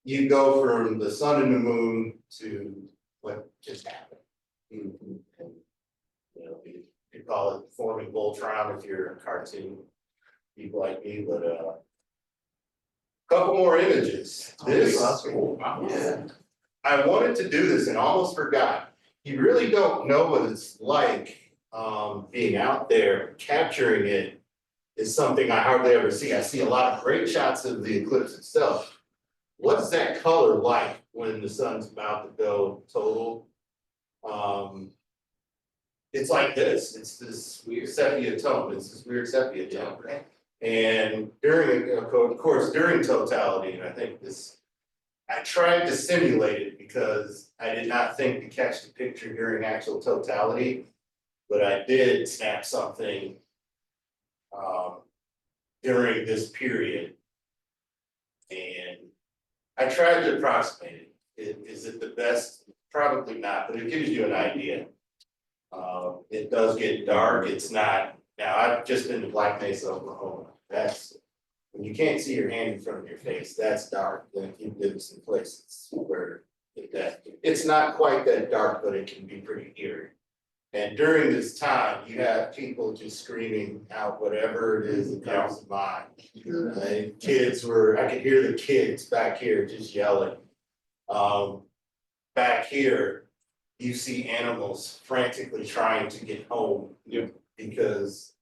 You go from the sun and the moon to what just happened. And, you know, you call it forming Voltron if you're a cartoon people like me, but couple more images. This, yeah. I wanted to do this and almost forgot. You really don't know what it's like being out there. Capturing it is something I hardly ever see. I see a lot of great shots of the eclipse itself. What's that color like when the sun's about to go total? It's like this. It's this weird sepia tone. It's this weird sepia tone. And during, of course, during totality, and I think this, I tried to simulate it because I did not think to catch the picture during actual totality, but I did snap something during this period. And I tried to approximate it. Is it the best? Probably not, but it gives you an idea. It does get dark. It's not, now I've just been to Black Mesa, Oklahoma. That's, when you can't see your hand in front of your face, that's dark. Then you've been some places where it's not quite that dark, but it can be pretty eerie. And during this time, you have people just screaming out whatever it is that comes to mind. Kids were, I could hear the kids back here just yelling. Back here, you see animals frantically trying to get home. Yeah. Because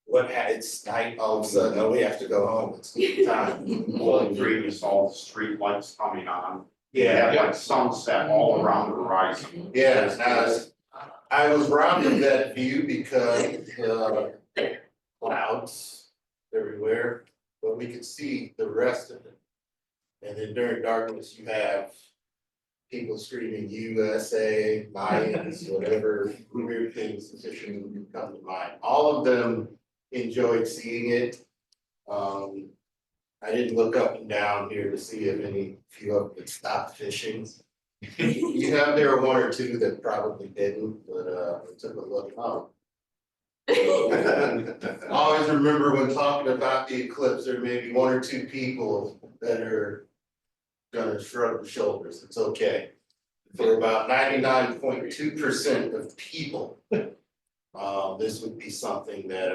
it's night, all of a sudden, oh, we have to go home, it's time. Well, in green, you saw the street lights coming on. Yeah. Like sunset all around the horizon. Yeah, I was robbed of that view because clouds everywhere, but we could see the rest of it. And then during darkness, you have people screaming USA, Mayans, whatever weird things officially come to mind. All of them enjoyed seeing it. I didn't look up and down here to see if any few of them stopped fishing. You have there were one or two that probably didn't, but I took a look. I always remember when talking about the eclipse, there may be one or two people that are gonna shrug the shoulders. It's okay. For about 99.2% of people, this would be something that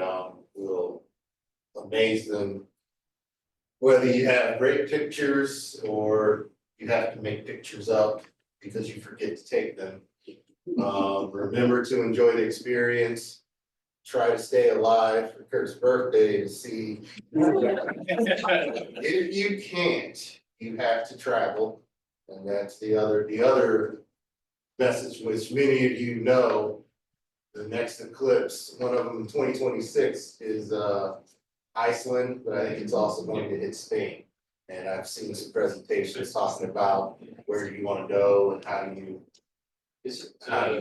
will amaze them. Whether you have great pictures or you have to make pictures up because you forget to take them. Remember to enjoy the experience. try to stay alive for Kurt's birthday to see. If you can't, you have to travel. And that's the other message, which many of you know. The next eclipse, one of them in 2026 is Iceland, but I think it's also going to hit Spain. And I've seen some presentations talking about where you want to go and how you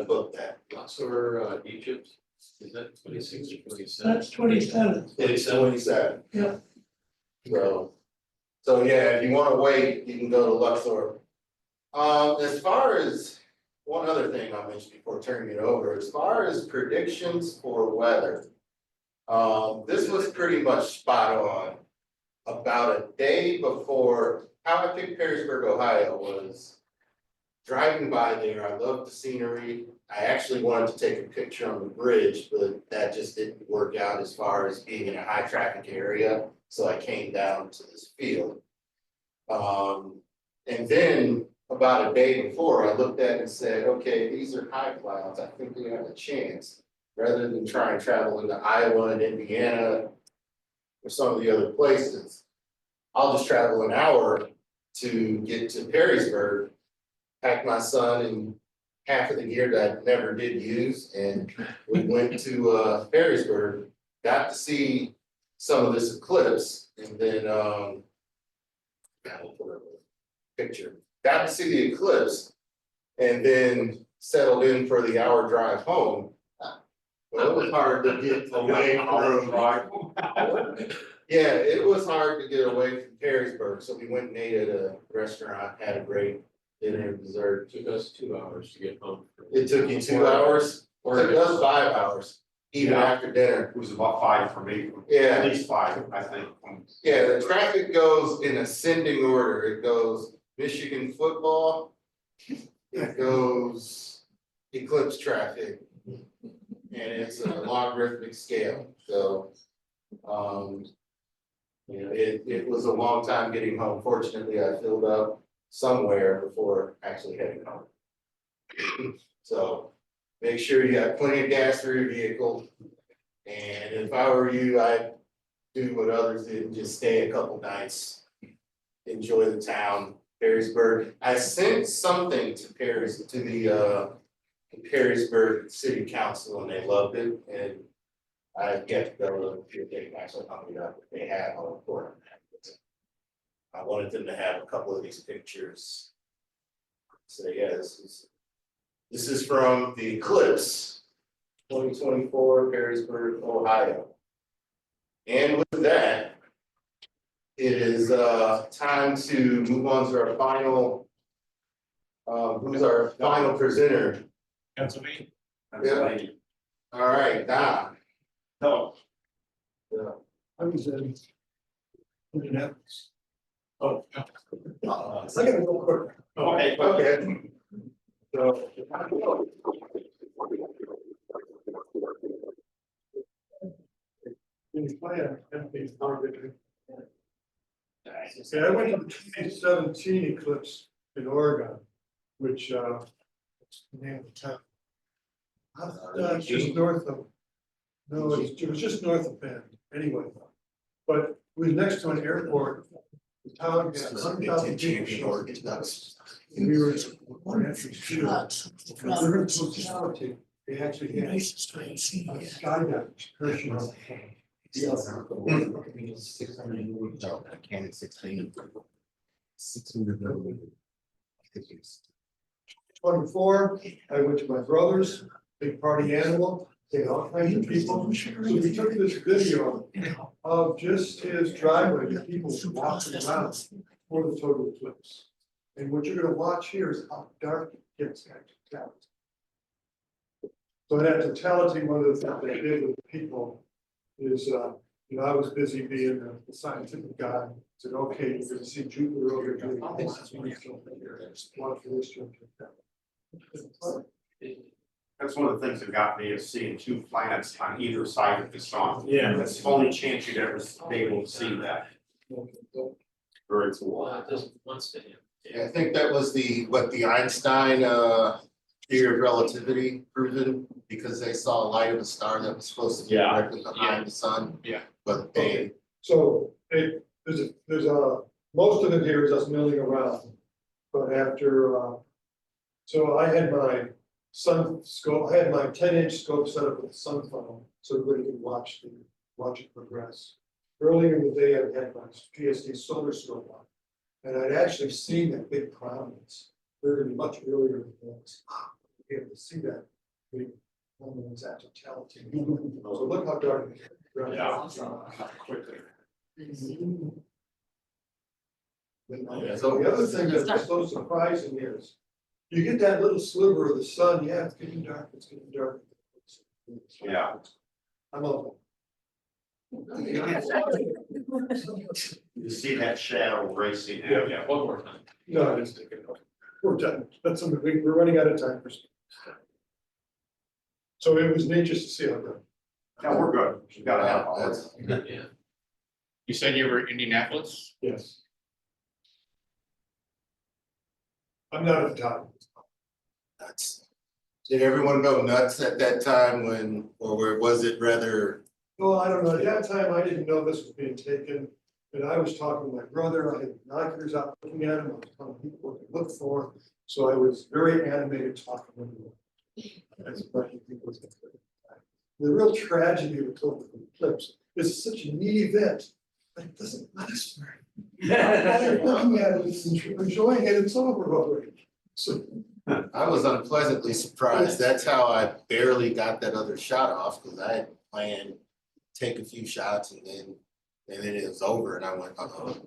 book that. Luxor, Egypt, is that 26 or 27? That's 27. It's 27. Yeah. So yeah, if you want to wait, you can go to Luxor. As far as one other thing I'll mention before turning it over, as far as predictions for weather. This was pretty much spot on. About a day before, how I picked Perrysville, Ohio was driving by there. I loved the scenery. I actually wanted to take a picture on the bridge, but that just didn't work out as far as being in a high traffic area. So I came down to this field. And then about a day before, I looked at it and said, okay, these are high clouds. I think we have a chance. Rather than try and travel into Iowa and Indiana or some of the other places, I'll just travel an hour to get to Perrysburg, pack my son and half of the gear that I never did use, and we went to Perrysburg, got to see some of this eclipse, and then I'll put up a picture. Got to see the eclipse, and then settled in for the hour drive home. Well, it was hard to get away from. Yeah, it was hard to get away from Perrysburg, so we went and ate at a restaurant, had a great dinner and dessert. It took us 2 hours to get home. It took you 2 hours, or it was 5 hours, even after dinner. It was about 5 for me, Yeah, at least 5, I think. yeah, the traffic goes in ascending order. It goes Michigan football, it goes Eclipse traffic. And it's a logarithmic scale, so, it was a long time getting home. Fortunately, I filled up somewhere before actually heading home. So, make sure you have plenty of gas for your vehicle. And if I were you, I'd do what others did and just stay a couple nights. Enjoy the town, Perrysburg. I sent something to the Perrysburg City Council, and they loved it, and I get to go to your thing, actually, they had on report. I wanted them to have a couple of these pictures. So yeah, this is from the Eclipse 2024, Perrysville, Ohio. And with that, it is time to move on to our final. Who's our final presenter? Pennsylvania. Yeah. All right, Don. No. Yeah. I was in Indianapolis. Oh. I gotta go quick. Okay. Okay. So. See, I went to the 2017 eclipse in Oregon, which, what's the name of the town? Just north of, no, it was just north of Bend, anyway. But it was next to an airport. The town had 100,000 people show up. And we were one entrance to the hospitality. They actually had a skydive excursion. Cannon 16. 600. 24, I went to my brother's, big party animal, they had all kinds of people. So we took this video of just his driveway, the people walking around for the total eclipse. And what you're gonna watch here is how dark it gets at totality. So that totality, one of the things they did with people is, I was busy being the scientific guy, said, okay, you're gonna see Jupiter over here. Watch this. That's one of the things that got me is seeing 2 planets on either side of the sun. Yeah. That's the only chance you'd ever be able to see that. Very cool. Well, it doesn't once to him. Yeah, I think that was the Einstein theory of relativity proven because they saw a light of a star that was supposed to be Yeah. directly behind the sun. Yeah. But they, So there's a, most of it here is us milling around. But after, so I had my sun scope, I had my 10-inch scope set up with a sun funnel, so everybody could watch it progress. Earlier in the day, I had my PSD solar scope on, and I'd actually seen that big prominence, very much earlier than this. Be able to see that big prominence at totality. So look how dark it is. Yeah. Quickly. So the other thing that's so surprising is, you get that little sliver of the sun, yeah, it's getting dark, it's getting dark. Yeah. I'm over. You see that shadow racing. Yeah, one more time. No, it's taking off. We're done, we're running out of time for. So it was neat just to see how good. No, we're good. You gotta have all that's, this. Yeah. You said you were in Indianapolis? Yes. I'm not at the top. nuts. Did everyone go nuts at that time when, or was it rather? Well, I don't know, at that time, I didn't know this was being taken, and I was talking to my brother, I had binoculars out looking at him, I was telling people what to look for, so I was very animated talking with him. As much as he was. The real tragedy of the Eclipse is such a neat event, but it doesn't last very. Looking at it, and enjoying it, it's over already. So. I was unpleasantly surprised. That's how I barely got that other shot off, because I had planned to take a few shots and then it was over and I went, uh-oh.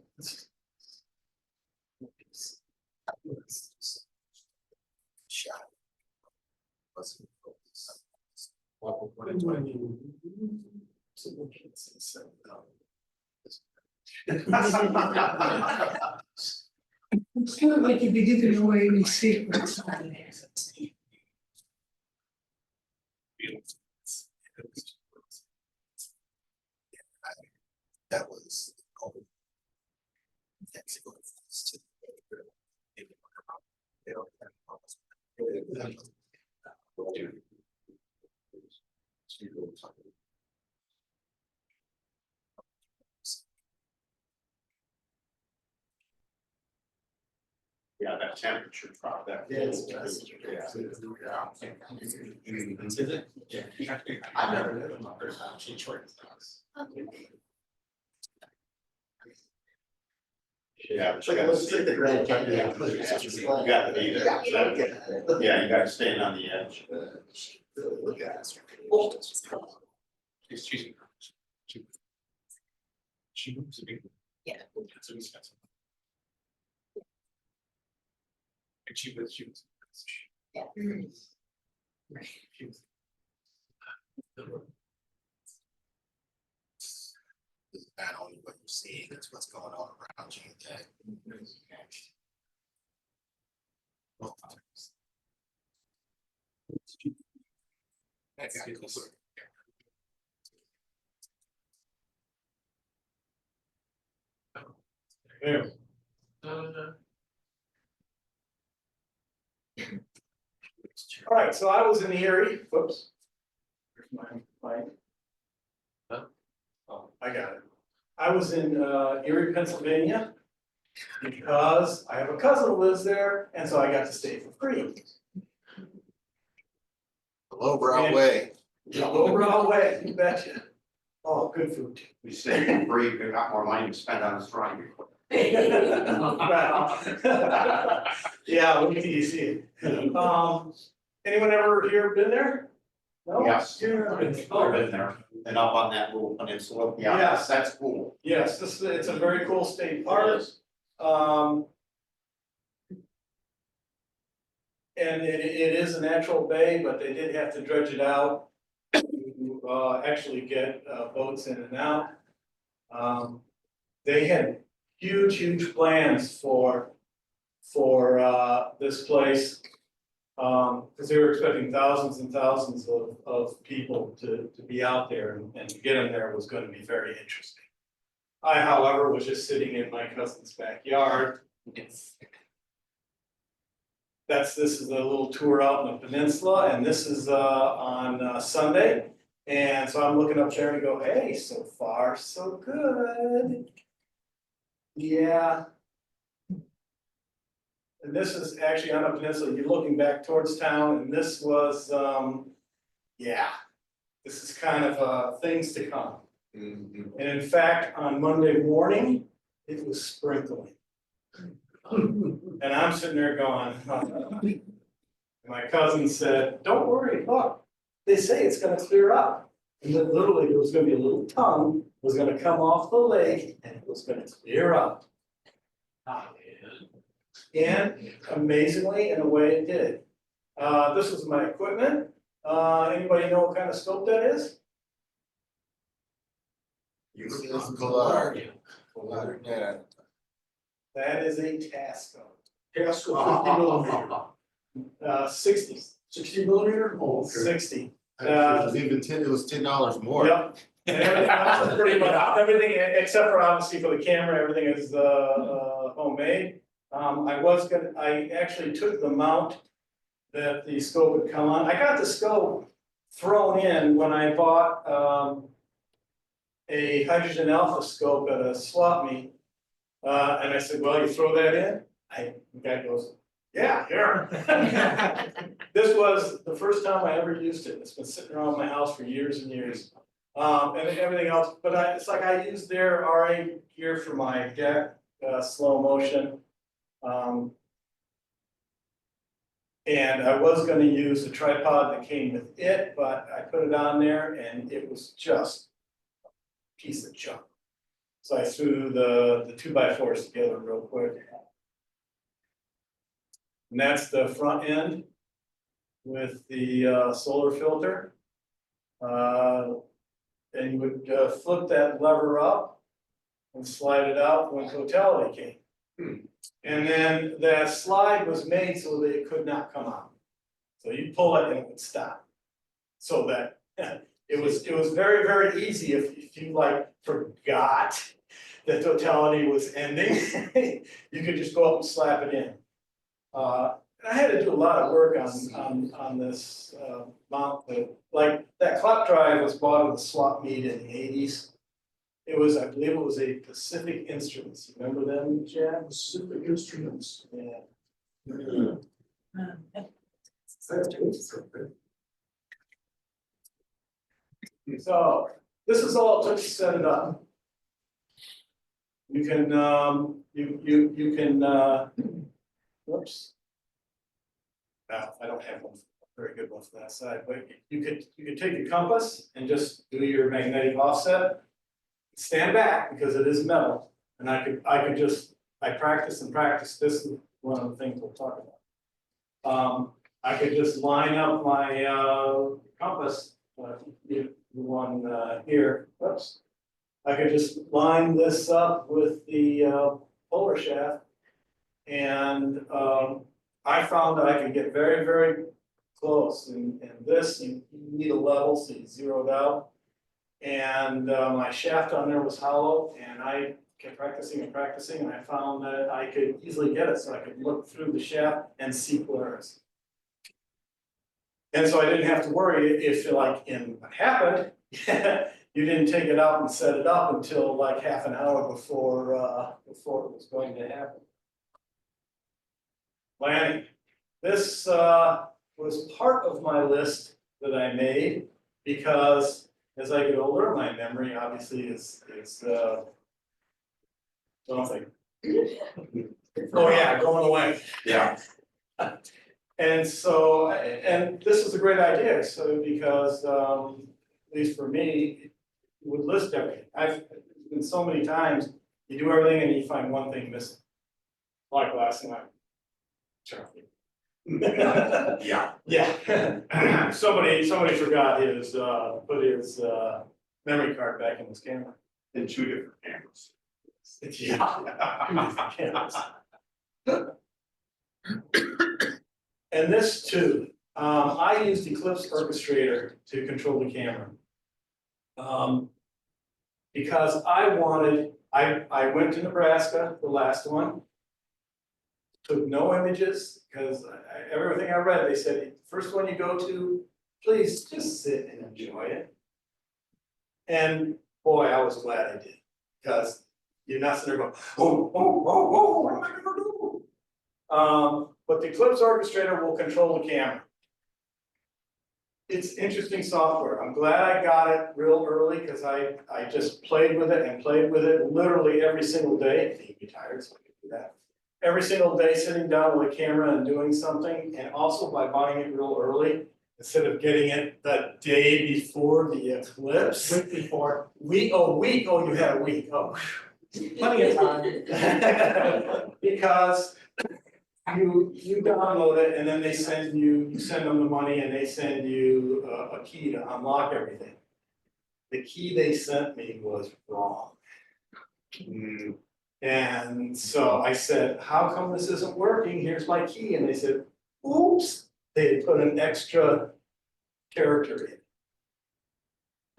Shot. Wasn't focused. It's kind of like you'd be giving away any secrets. That was. Yeah, that temperature drop, that. Yes. I've never heard of my first time. She short. Yeah, but you gotta see. You gotta be there. Yeah, you gotta stand on the edge. Excuse me. She moves a bit. Yeah. So he's got some. And she was. Yeah. She was. It's not only what you're seeing, it's what's going on around you that. Yeah. All right, so I was in Erie, whoops. Here's my. Huh? Oh, I got it. I was in Erie, Pennsylvania. Because I have a cousin who lives there, and so I got to stay for free. The Lowbrow way. The Lowbrow way, you betcha. Oh, good food. We say for free, we've got more money to spend on this drawing. Yeah, what do you see? Anyone ever here been there? No? Yes. Yeah. I've been there, and up on that little peninsula, yeah, Yes. that's cool. Yes, it's a very cool state park. And it is a natural bay, but they did have to dredge it out to actually get boats in and out. They had huge plans for this place. Because they were expecting thousands and thousands of people to be out there, and to get them there was going to be very interesting. I, however, was just sitting in my cousin's backyard. this is a little tour out in the peninsula, and this is on Sunday. And so I'm looking up there and go, hey, so far, so good. Yeah. And this is actually on the peninsula, you're looking back towards town, and this was, yeah. This is kind of things to come. And in fact, on Monday morning, it was sprinkling. And I'm sitting there going, my cousin said, don't worry, look, they say it's gonna clear up. And then literally there was gonna be a little tongue, was gonna come off the lake, and it was gonna clear up. And amazingly, in a way it did. This was my equipment. Anybody know what kind of scope that is? Collard, yeah. That is a task scope. Casco 50 millimeter. 60. 60 millimeter? Oh, okay. 60. It was even it was $10 more. Yep. And everything else is pretty much, everything except for obviously for the camera, everything is homemade. I actually took the mount that the scope would come on. I got the scope thrown in when I bought a hydrogen alpha scope at a swap meet. And I said, well, you throw that in? The guy goes, yeah, here. This was the first time I ever used it. It's been sitting around my house for years and years. And everything else, but it's like I used their RA gear for my deck, slow motion. And I was gonna use the tripod that came with it, but I put it on there and it was just a piece of junk. So I threw the 2x4s together real quick. And that's the front end with the solar filter. And you would flip that lever up and slide it out when totality came. And then that slide was made so that it could not come out. So you pull it and it would stop. So that it was very, very easy if you like forgot that totality was ending, you could just go up and slap it in. I had to do a lot of work on this mount, but like that clock drive was bought at the swap meet in the 80s. It was, I believe it was a Pacific Instruments. You remember them, Chad? Pacific Instruments. Yeah. So this is all it took to set it up. You can you can whoops. I don't have one, a very good one for that side, but you could take your compass and just do your magnetic offset. Stand back because it is metal, and I could just practice and practice. This is one of the things we'll talk about. I could just line up my compass, the one here. Oops. I could just line this up with the polar shaft, and I found that I could get very, very close. And this, you need a level, so you zero it out. And my shaft on there was hollow, and I kept practicing and practicing, and I found that I could easily get it, so I could look through the shaft and see Polaris. And so I didn't have to worry if, like, in what happened, you didn't take it out and set it up until like half an hour before it was going to happen. Landing. This was part of my list that I made because as I get older, my memory obviously is something. Oh yeah, going away. Yeah. And so, and this is a great idea, so because at least for me, it would list everything. I've been so many times, you do everything and you find one thing missing. Like last night. Charlie. Yeah. Yeah. Somebody forgot his put his memory card back in his camera. In 2 different cameras. Yeah. Cameras. And this too, I used Eclipse Orchestrator to control the camera. Because I went to Nebraska, the last one. took no images, because everything I read, they said, first one you go to, please just sit and enjoy it. And boy, I was glad I did, because you're not sitting there going, what am I gonna do? But the Eclipse Orchestrator will control the camera. It's interesting software. I'm glad I got it real early, because I just played with it literally every single day. You'd be tired, so I can do that. Every single day, sitting down with a camera and doing something, and also by buying it real early, instead of getting it the day before the eclipse. Week before. You had a week, plenty of time. Because you download it and then they send you send them the money and they send you a key to unlock everything. The key they sent me was wrong. And so I said, how come this isn't working? Here's my key. And they said, oops, they had put an extra character in.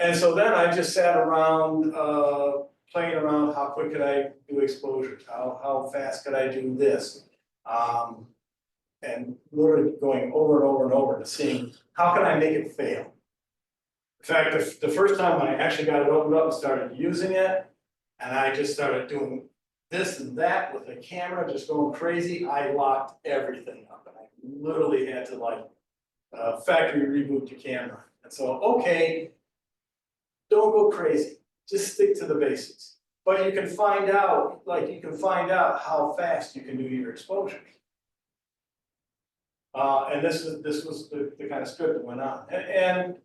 And so then I just sat around playing around, how quick could I do exposures? How fast could I do this? And literally going over and over and over to seeing, how can I make it fail? In fact, the first time when I actually got it opened up and started using it, and I just started doing this and that with the camera, just going crazy, I locked everything up. And I literally had to like factory reboot the camera. And so, okay, don't go crazy, just stick to the basics. But you can find out, how fast you can do your exposures. And this was the kind of script that went on. And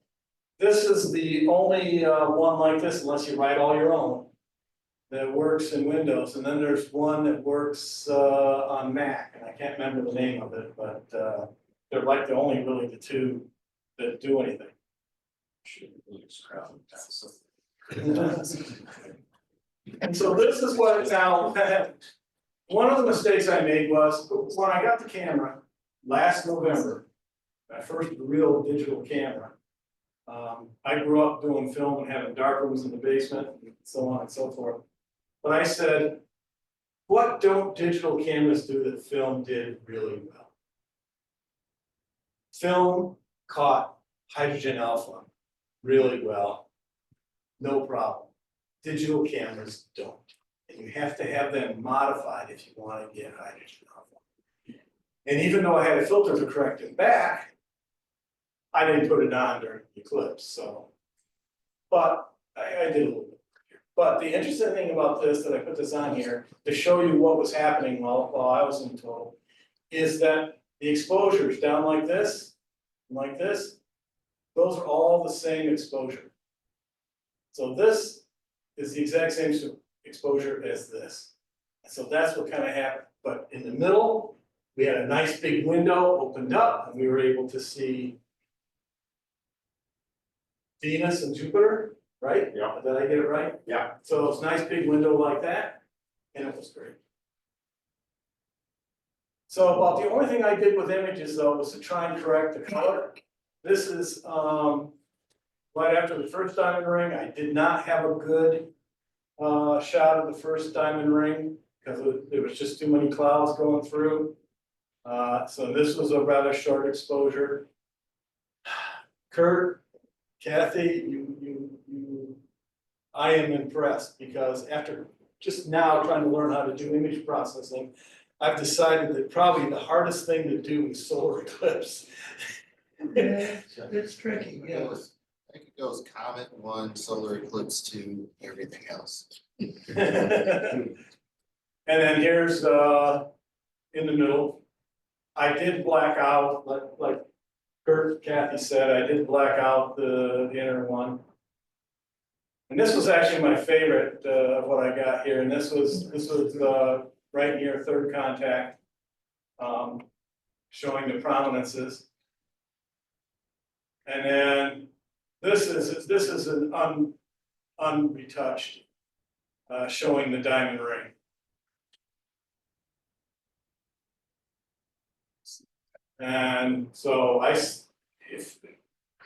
this is the only one like this, unless you write all your own, that works in Windows. And then there's one that works on Mac, and I can't remember the name of it, but they're like really the two that do anything. And so this is what it's now. One of the mistakes I made was when I got the camera last November, my first real digital camera. I grew up doing film and having dark rooms in the basement and so on and so forth. But I said, what don't digital cameras do that film did really well? Film caught hydrogen alpha really well, no problem. Digital cameras don't. And you have to have them modified if you want to get hydrogen alpha. And even though I had a filter to correct it back, I didn't put it on during the Eclipse, so. But I did a little bit. But the interesting thing about this, that I put this on here, to show you what was happening while I was in total, is that the exposures down like this, those are all the same exposure. So this is the exact same exposure as this. So that's what kind of happened. But in the middle, we had a nice big window opened up and we were able to see Venus and Jupiter, right? Yeah. Did I get it right? Yeah. So it's a nice big window like that, and it was great. So about the only thing I did with images though was to try and correct the color. This is right after the first diamond ring. I did not have a good shot of the first diamond ring because there was just too many clouds going through. So this was a rather short exposure. Kurt, Kathy, I am impressed because after just now trying to learn how to do image processing, I've decided that probably the hardest thing to do is solar eclipse. Yeah, it's tricky, I think it goes Comet 1, Solar Eclipse 2, everything else. And then here's in the middle. I did black out, like Kurt, Kathy said, I did black out the inner one. And this was actually my favorite of what I got here, and this was right near third contact, showing the prominences. And then this is an unretouched, showing the diamond ring. And so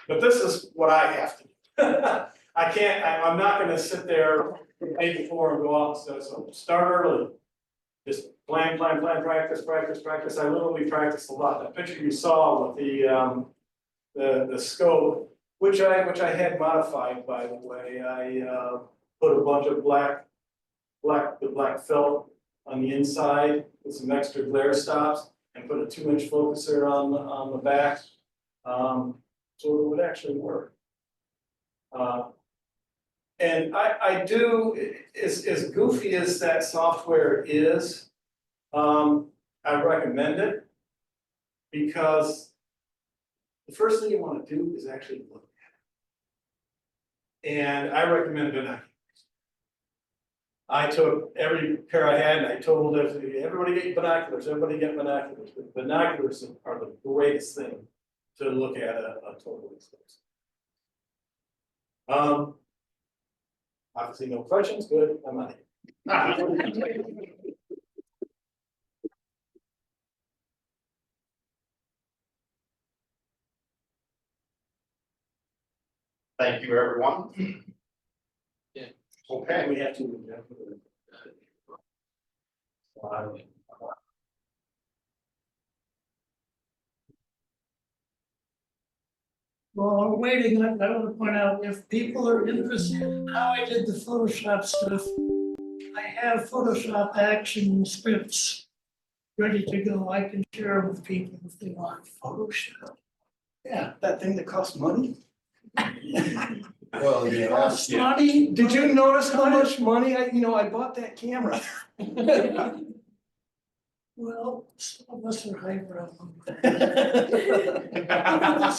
but this is what I have to do. I'm not gonna sit there the day before and go out, so start early. Just practice. I literally practiced a lot. That picture you saw with the scope, which I had modified, by the way. I put a bunch of black felt on the inside with some extra glare stops and put a 2-inch focuser on the back. So it would actually work. And I do, as goofy as that software is, I recommend it. Because the first thing you want to do is actually look at it. And I recommend binoculars. I took every pair I had and I told everybody get binoculars, everybody get binoculars. But binoculars are the greatest thing to look at a total eclipse. Obviously no questions, good, I'm out of here. Thank you, everyone. Yeah. Okay. We have to. While I'm waiting, I want to point out, if people are interested in how I did the Photoshop stuff, I have Photoshop action scripts ready to go. I can share with people if they want Photoshop. Yeah, that thing that costs money. Well, yeah. Costs money? Did you notice how much money I bought that camera? Well, some of us are highbrow.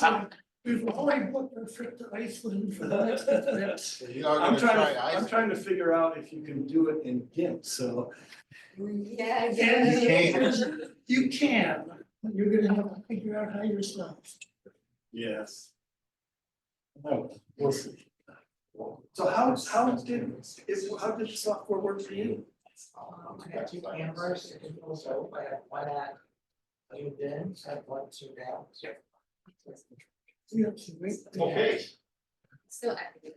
I'm We've already booked our trip to Iceland for the next Eclipse. So you are gonna try I'm ice. trying to figure out if you can do it in GIMP, so. Yeah, You can, but you're gonna have to figure out how yourself. Yes. Oh, we'll see. So how did the software work for you? I got 2 cameras, it can also, I have one at you then, I have 1, 2 now. Okay. Still active.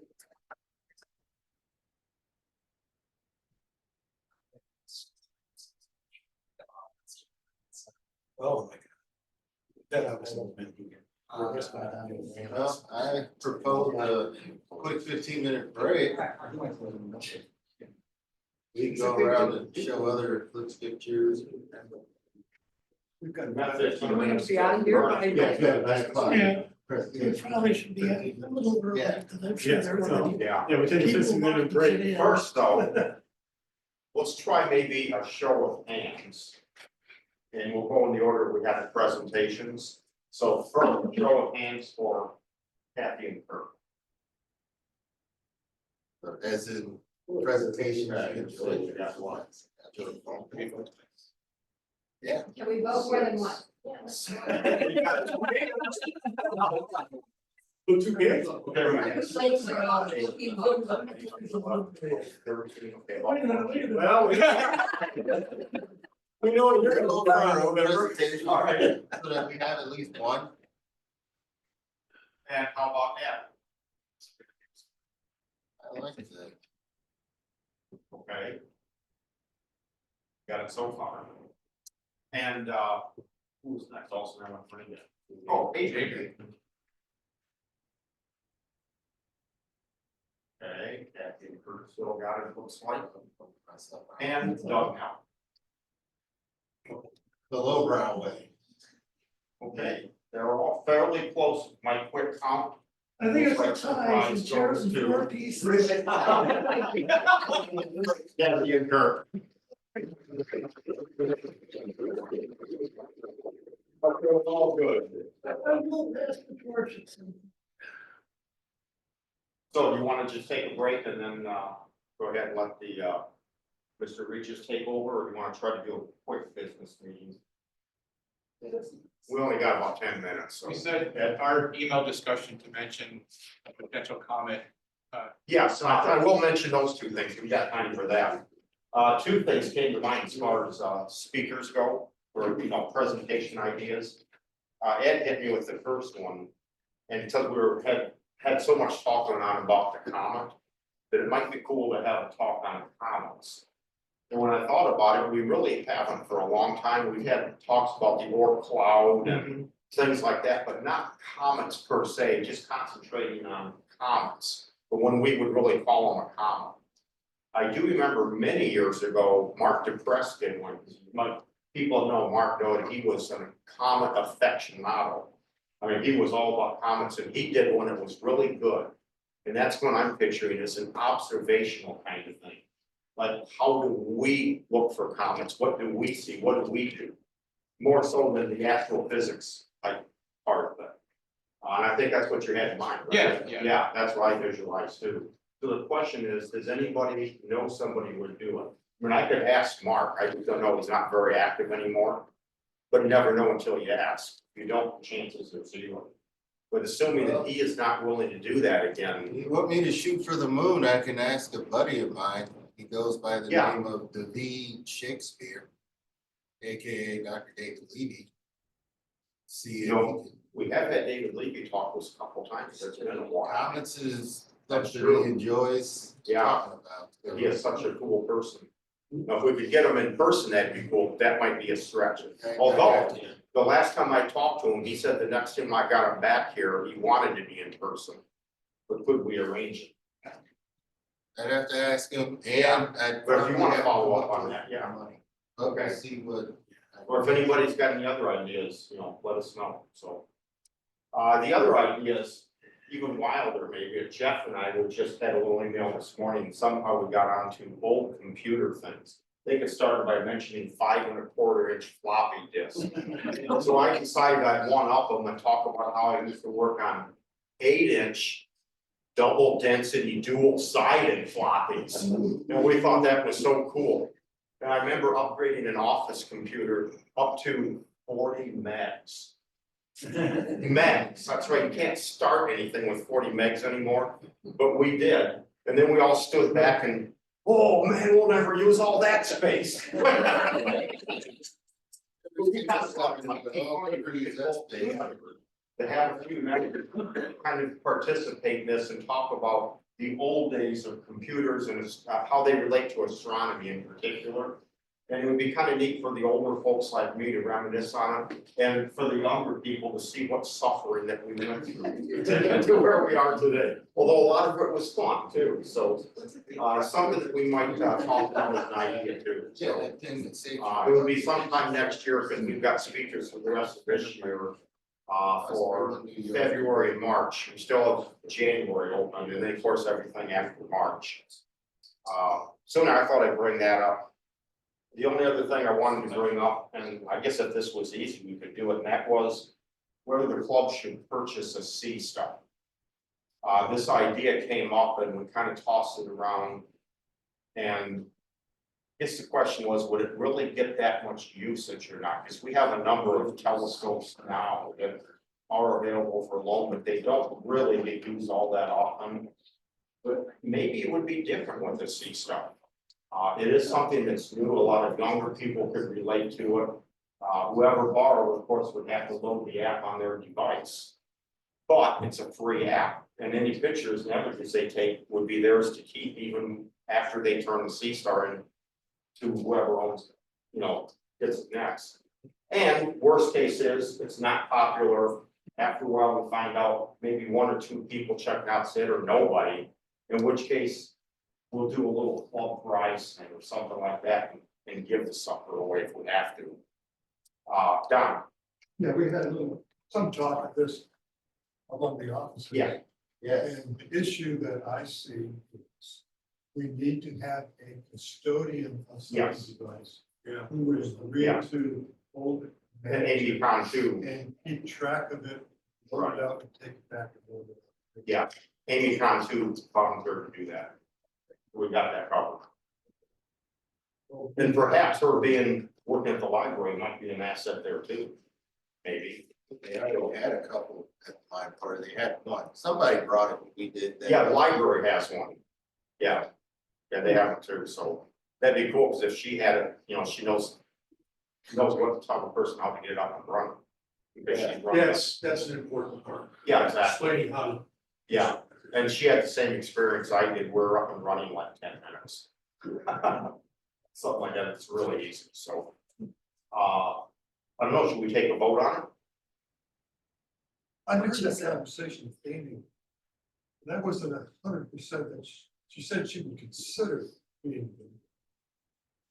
Oh my God. That was so big. Well, I propose a quick 15-minute break. We can go around and show other eclipse pictures. We've got. About 15 We have minutes. to be out of here by. Yeah, good, 9 o'clock. Yeah, we Presentation. probably should be a little early, because I'm sure they're gonna. Yeah. Yeah, we take a People 15-minute want to break. get in. First though, let's try maybe a show of hands. And we'll go in the order we have the presentations. So first, show of hands for Kathy and Kurt. As in presentation. Yeah. Can we vote more than one? Two hands. Well, we know what you're gonna Go go for our own for. presentation, All right. so that we have at least one. And how about that? I like that. Okay. Got it so far. And who's next? Also, now I'm trying to. Oh, Adrian. Okay, Kathy and Kurt still got it, looks like. And Doug now. The Lowbrow way. Okay, they're all fairly close, with my quick count. I think it's a tie, and chairs and 4 pieces. Kathy and Kurt. All good. I will pass the torch. So you want to just take a break and then go ahead and let the Mr. Regis take over, or you want to try to do a quick business meeting? We only got about 10 minutes, so. We said at our email discussion to mention a potential comment. Yes, I will mention those 2 things. We got time for that. 2 things came to mind as far as speakers go, or presentation ideas. Ed hit me with the first one, and because we had so much talk going on about the comet, that it might be cool to have a talk on comets. And when I thought about it, we really haven't for a long time. We've had talks about the Oort cloud and things like that, but not comets per se, just concentrating on comets. But when we would really call them a comet. I do remember many years ago, Mark DePress did one. People know Mark know that he was a comet aficionado. I mean, he was all about comets, and he did one that was really good. And that's what I'm picturing as an observational kind of thing. Like, how do we look for comets? What do we see? What do we do? More so than the astrophysics type part of it. And I think that's what you had in mind, right? Yeah, that's what I visualize too. So the question is, does anybody know somebody would do it? I mean, I could ask Mark. I just don't know. He's not very active anymore. But you never know until you ask. If you don't, chances are zero. But assuming that he is not willing to do that again. You want me to shoot for the moon? I can ask a buddy of mine. He goes by the Yeah. name of David Shakespeare, AKA Dr. David Levy. See, You know, we have had David Levy talk to us a couple times. It's been a while. comets is That's something true. he enjoys Yeah. talking about. He is such a cool person. Now, if we could get him in person, that'd be cool. That might be a stretch. Although, the last time I talked to him, he said the next time I got him back here, he wanted to be in person. But could we arrange it? I'd have to ask him, Yeah, and I'd. but if you wanna probably have follow look up on at that, yeah. money. Okay, see what. Or if anybody's got any other ideas, you know, let us know, so. The other ideas, even wilder maybe, Jeff and I just had a little email this morning, and somehow we got onto old computer things. I think it started by mentioning 5 1/4 inch floppy disks. So I decided I'd one up them and talk about how I used to work on 8-inch double density, dual sided floppies. And we thought that was so cool. And I remember upgrading an office computer up to 40 megs. Megs, that's right, you can't start anything with 40 megs anymore, but we did. And then we all stood back and, oh man, we'll never use all that space. To have a few members kind of participate in this and talk about the old days of computers and how they relate to astronomy in particular. And it would be kind of neat for the older folks like me to reminisce on it, and for the younger people to see what suffering that we went through to where we are today. Although a lot of it was fun too, so something that we might talk about as an idea too. So it would be sometime next year, because we've got speakers for the rest of this year. For February and March, we still have January open, and then of course everything after March. So now I thought I'd bring that up. The only other thing I wanted to bring up, and I guess if this was easy, we could do it, and that was whether the club should purchase a sea star. This idea came up and we kind of tossed it around. And I guess the question was, would it really get that much usage or not? Because we have a number of telescopes now that are available for loan, but they don't really get used all that often. But maybe it would be different with the sea star. It is something that's new. A lot of younger people could relate to it. Whoever borrowed, of course, would have to load the app on their device. But it's a free app, and any pictures and images they take would be theirs to keep even after they turn the sea star in to whoever owns it, you know, gets it next. And worst case is, it's not popular. After a while, we find out maybe 1 or 2 people check out it or nobody, in which case we'll do a little club price or something like that and give the sucker away if we have to. Don. Yeah, we had some talk of this among the officers. Yeah. And the issue that I see is we need to have a custodian of such Yes. a device. Who is agreed to hold it. And Amy Pond too. And keep track of it, write it out and take it back and hold it. Yeah, Amy Khan too volunteered to do that. We got that covered. And perhaps her working at the library might be an asset there too, maybe. They had a couple at my party, they had one, somebody brought it, we did that. Yeah, the library has one. Yeah, they have it too, so that'd be cool, because if she had it, you know, she knows what type of person, how to get it up and running. Because she's running it. That's an important part. Yeah, exactly. Explaining how to. Yeah, and she had the same experience I did. We're up and running like 10 minutes. something like that, it's really easy, so. I don't know, should we take a vote on it? I heard that conversation with Amy. That wasn't 100% that she said she would consider being.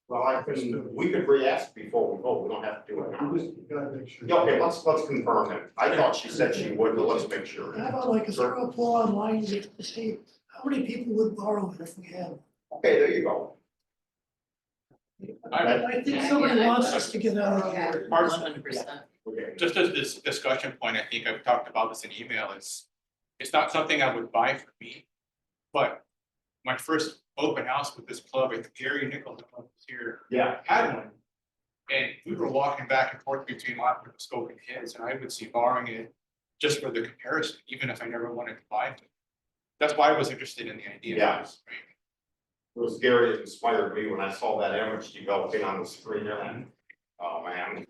Well, we could re-ask before we vote, we don't have to do it now. We just gotta make sure. Yeah, okay, let's confirm it. I thought she said she would, but let's make sure. How about like a throw a poll online to see how many people would borrow it if we had? Okay, there you go. I think somebody wants us to get out of here. 100%. Okay. Just as this discussion point, I think I've talked about this in email, it's not something I would buy for me. But my first open house with this club, I think Gary Nichols was here, Yeah. had one. And we were walking back and forth between Lowbrow and his, and I would see borrowing it just for the comparison, even if I never wanted to buy it. That's why I was interested in the idea. Yeah. Right? It was Gary that inspired me when I saw that image developing on the screen there, and, oh, man.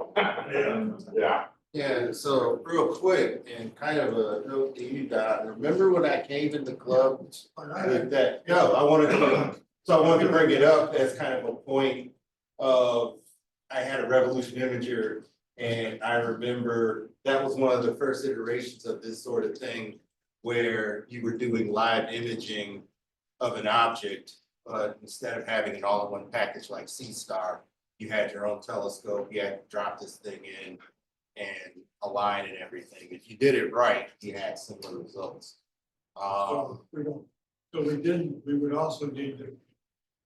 Yeah. Yeah, so real quick and kind of a note to you, Don, remember when I came in the club with that, no, I wanted to bring it up as kind of a point of, I had a Revolution Imager, and I remember that was one of the first iterations of this sort of thing where you were doing live imaging of an object, but instead of having it all in one package like C-Star, you had your own telescope, you had to drop this thing in and align and everything. If you did it right, you had similar results. So we don't, so we would also need to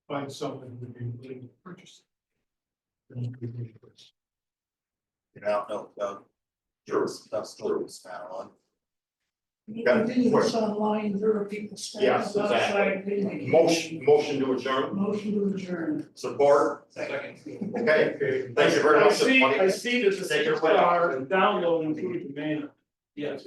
find something to be willing to purchase. You know, Sure. stuff stories found on. We can do this online, there are people standing Yes, outside. exactly. Motion to adjourn, Motion to adjourn. support, Second. okay, thank you very I much. see, I see there's a Take your six-star way. download and food demand. Yes.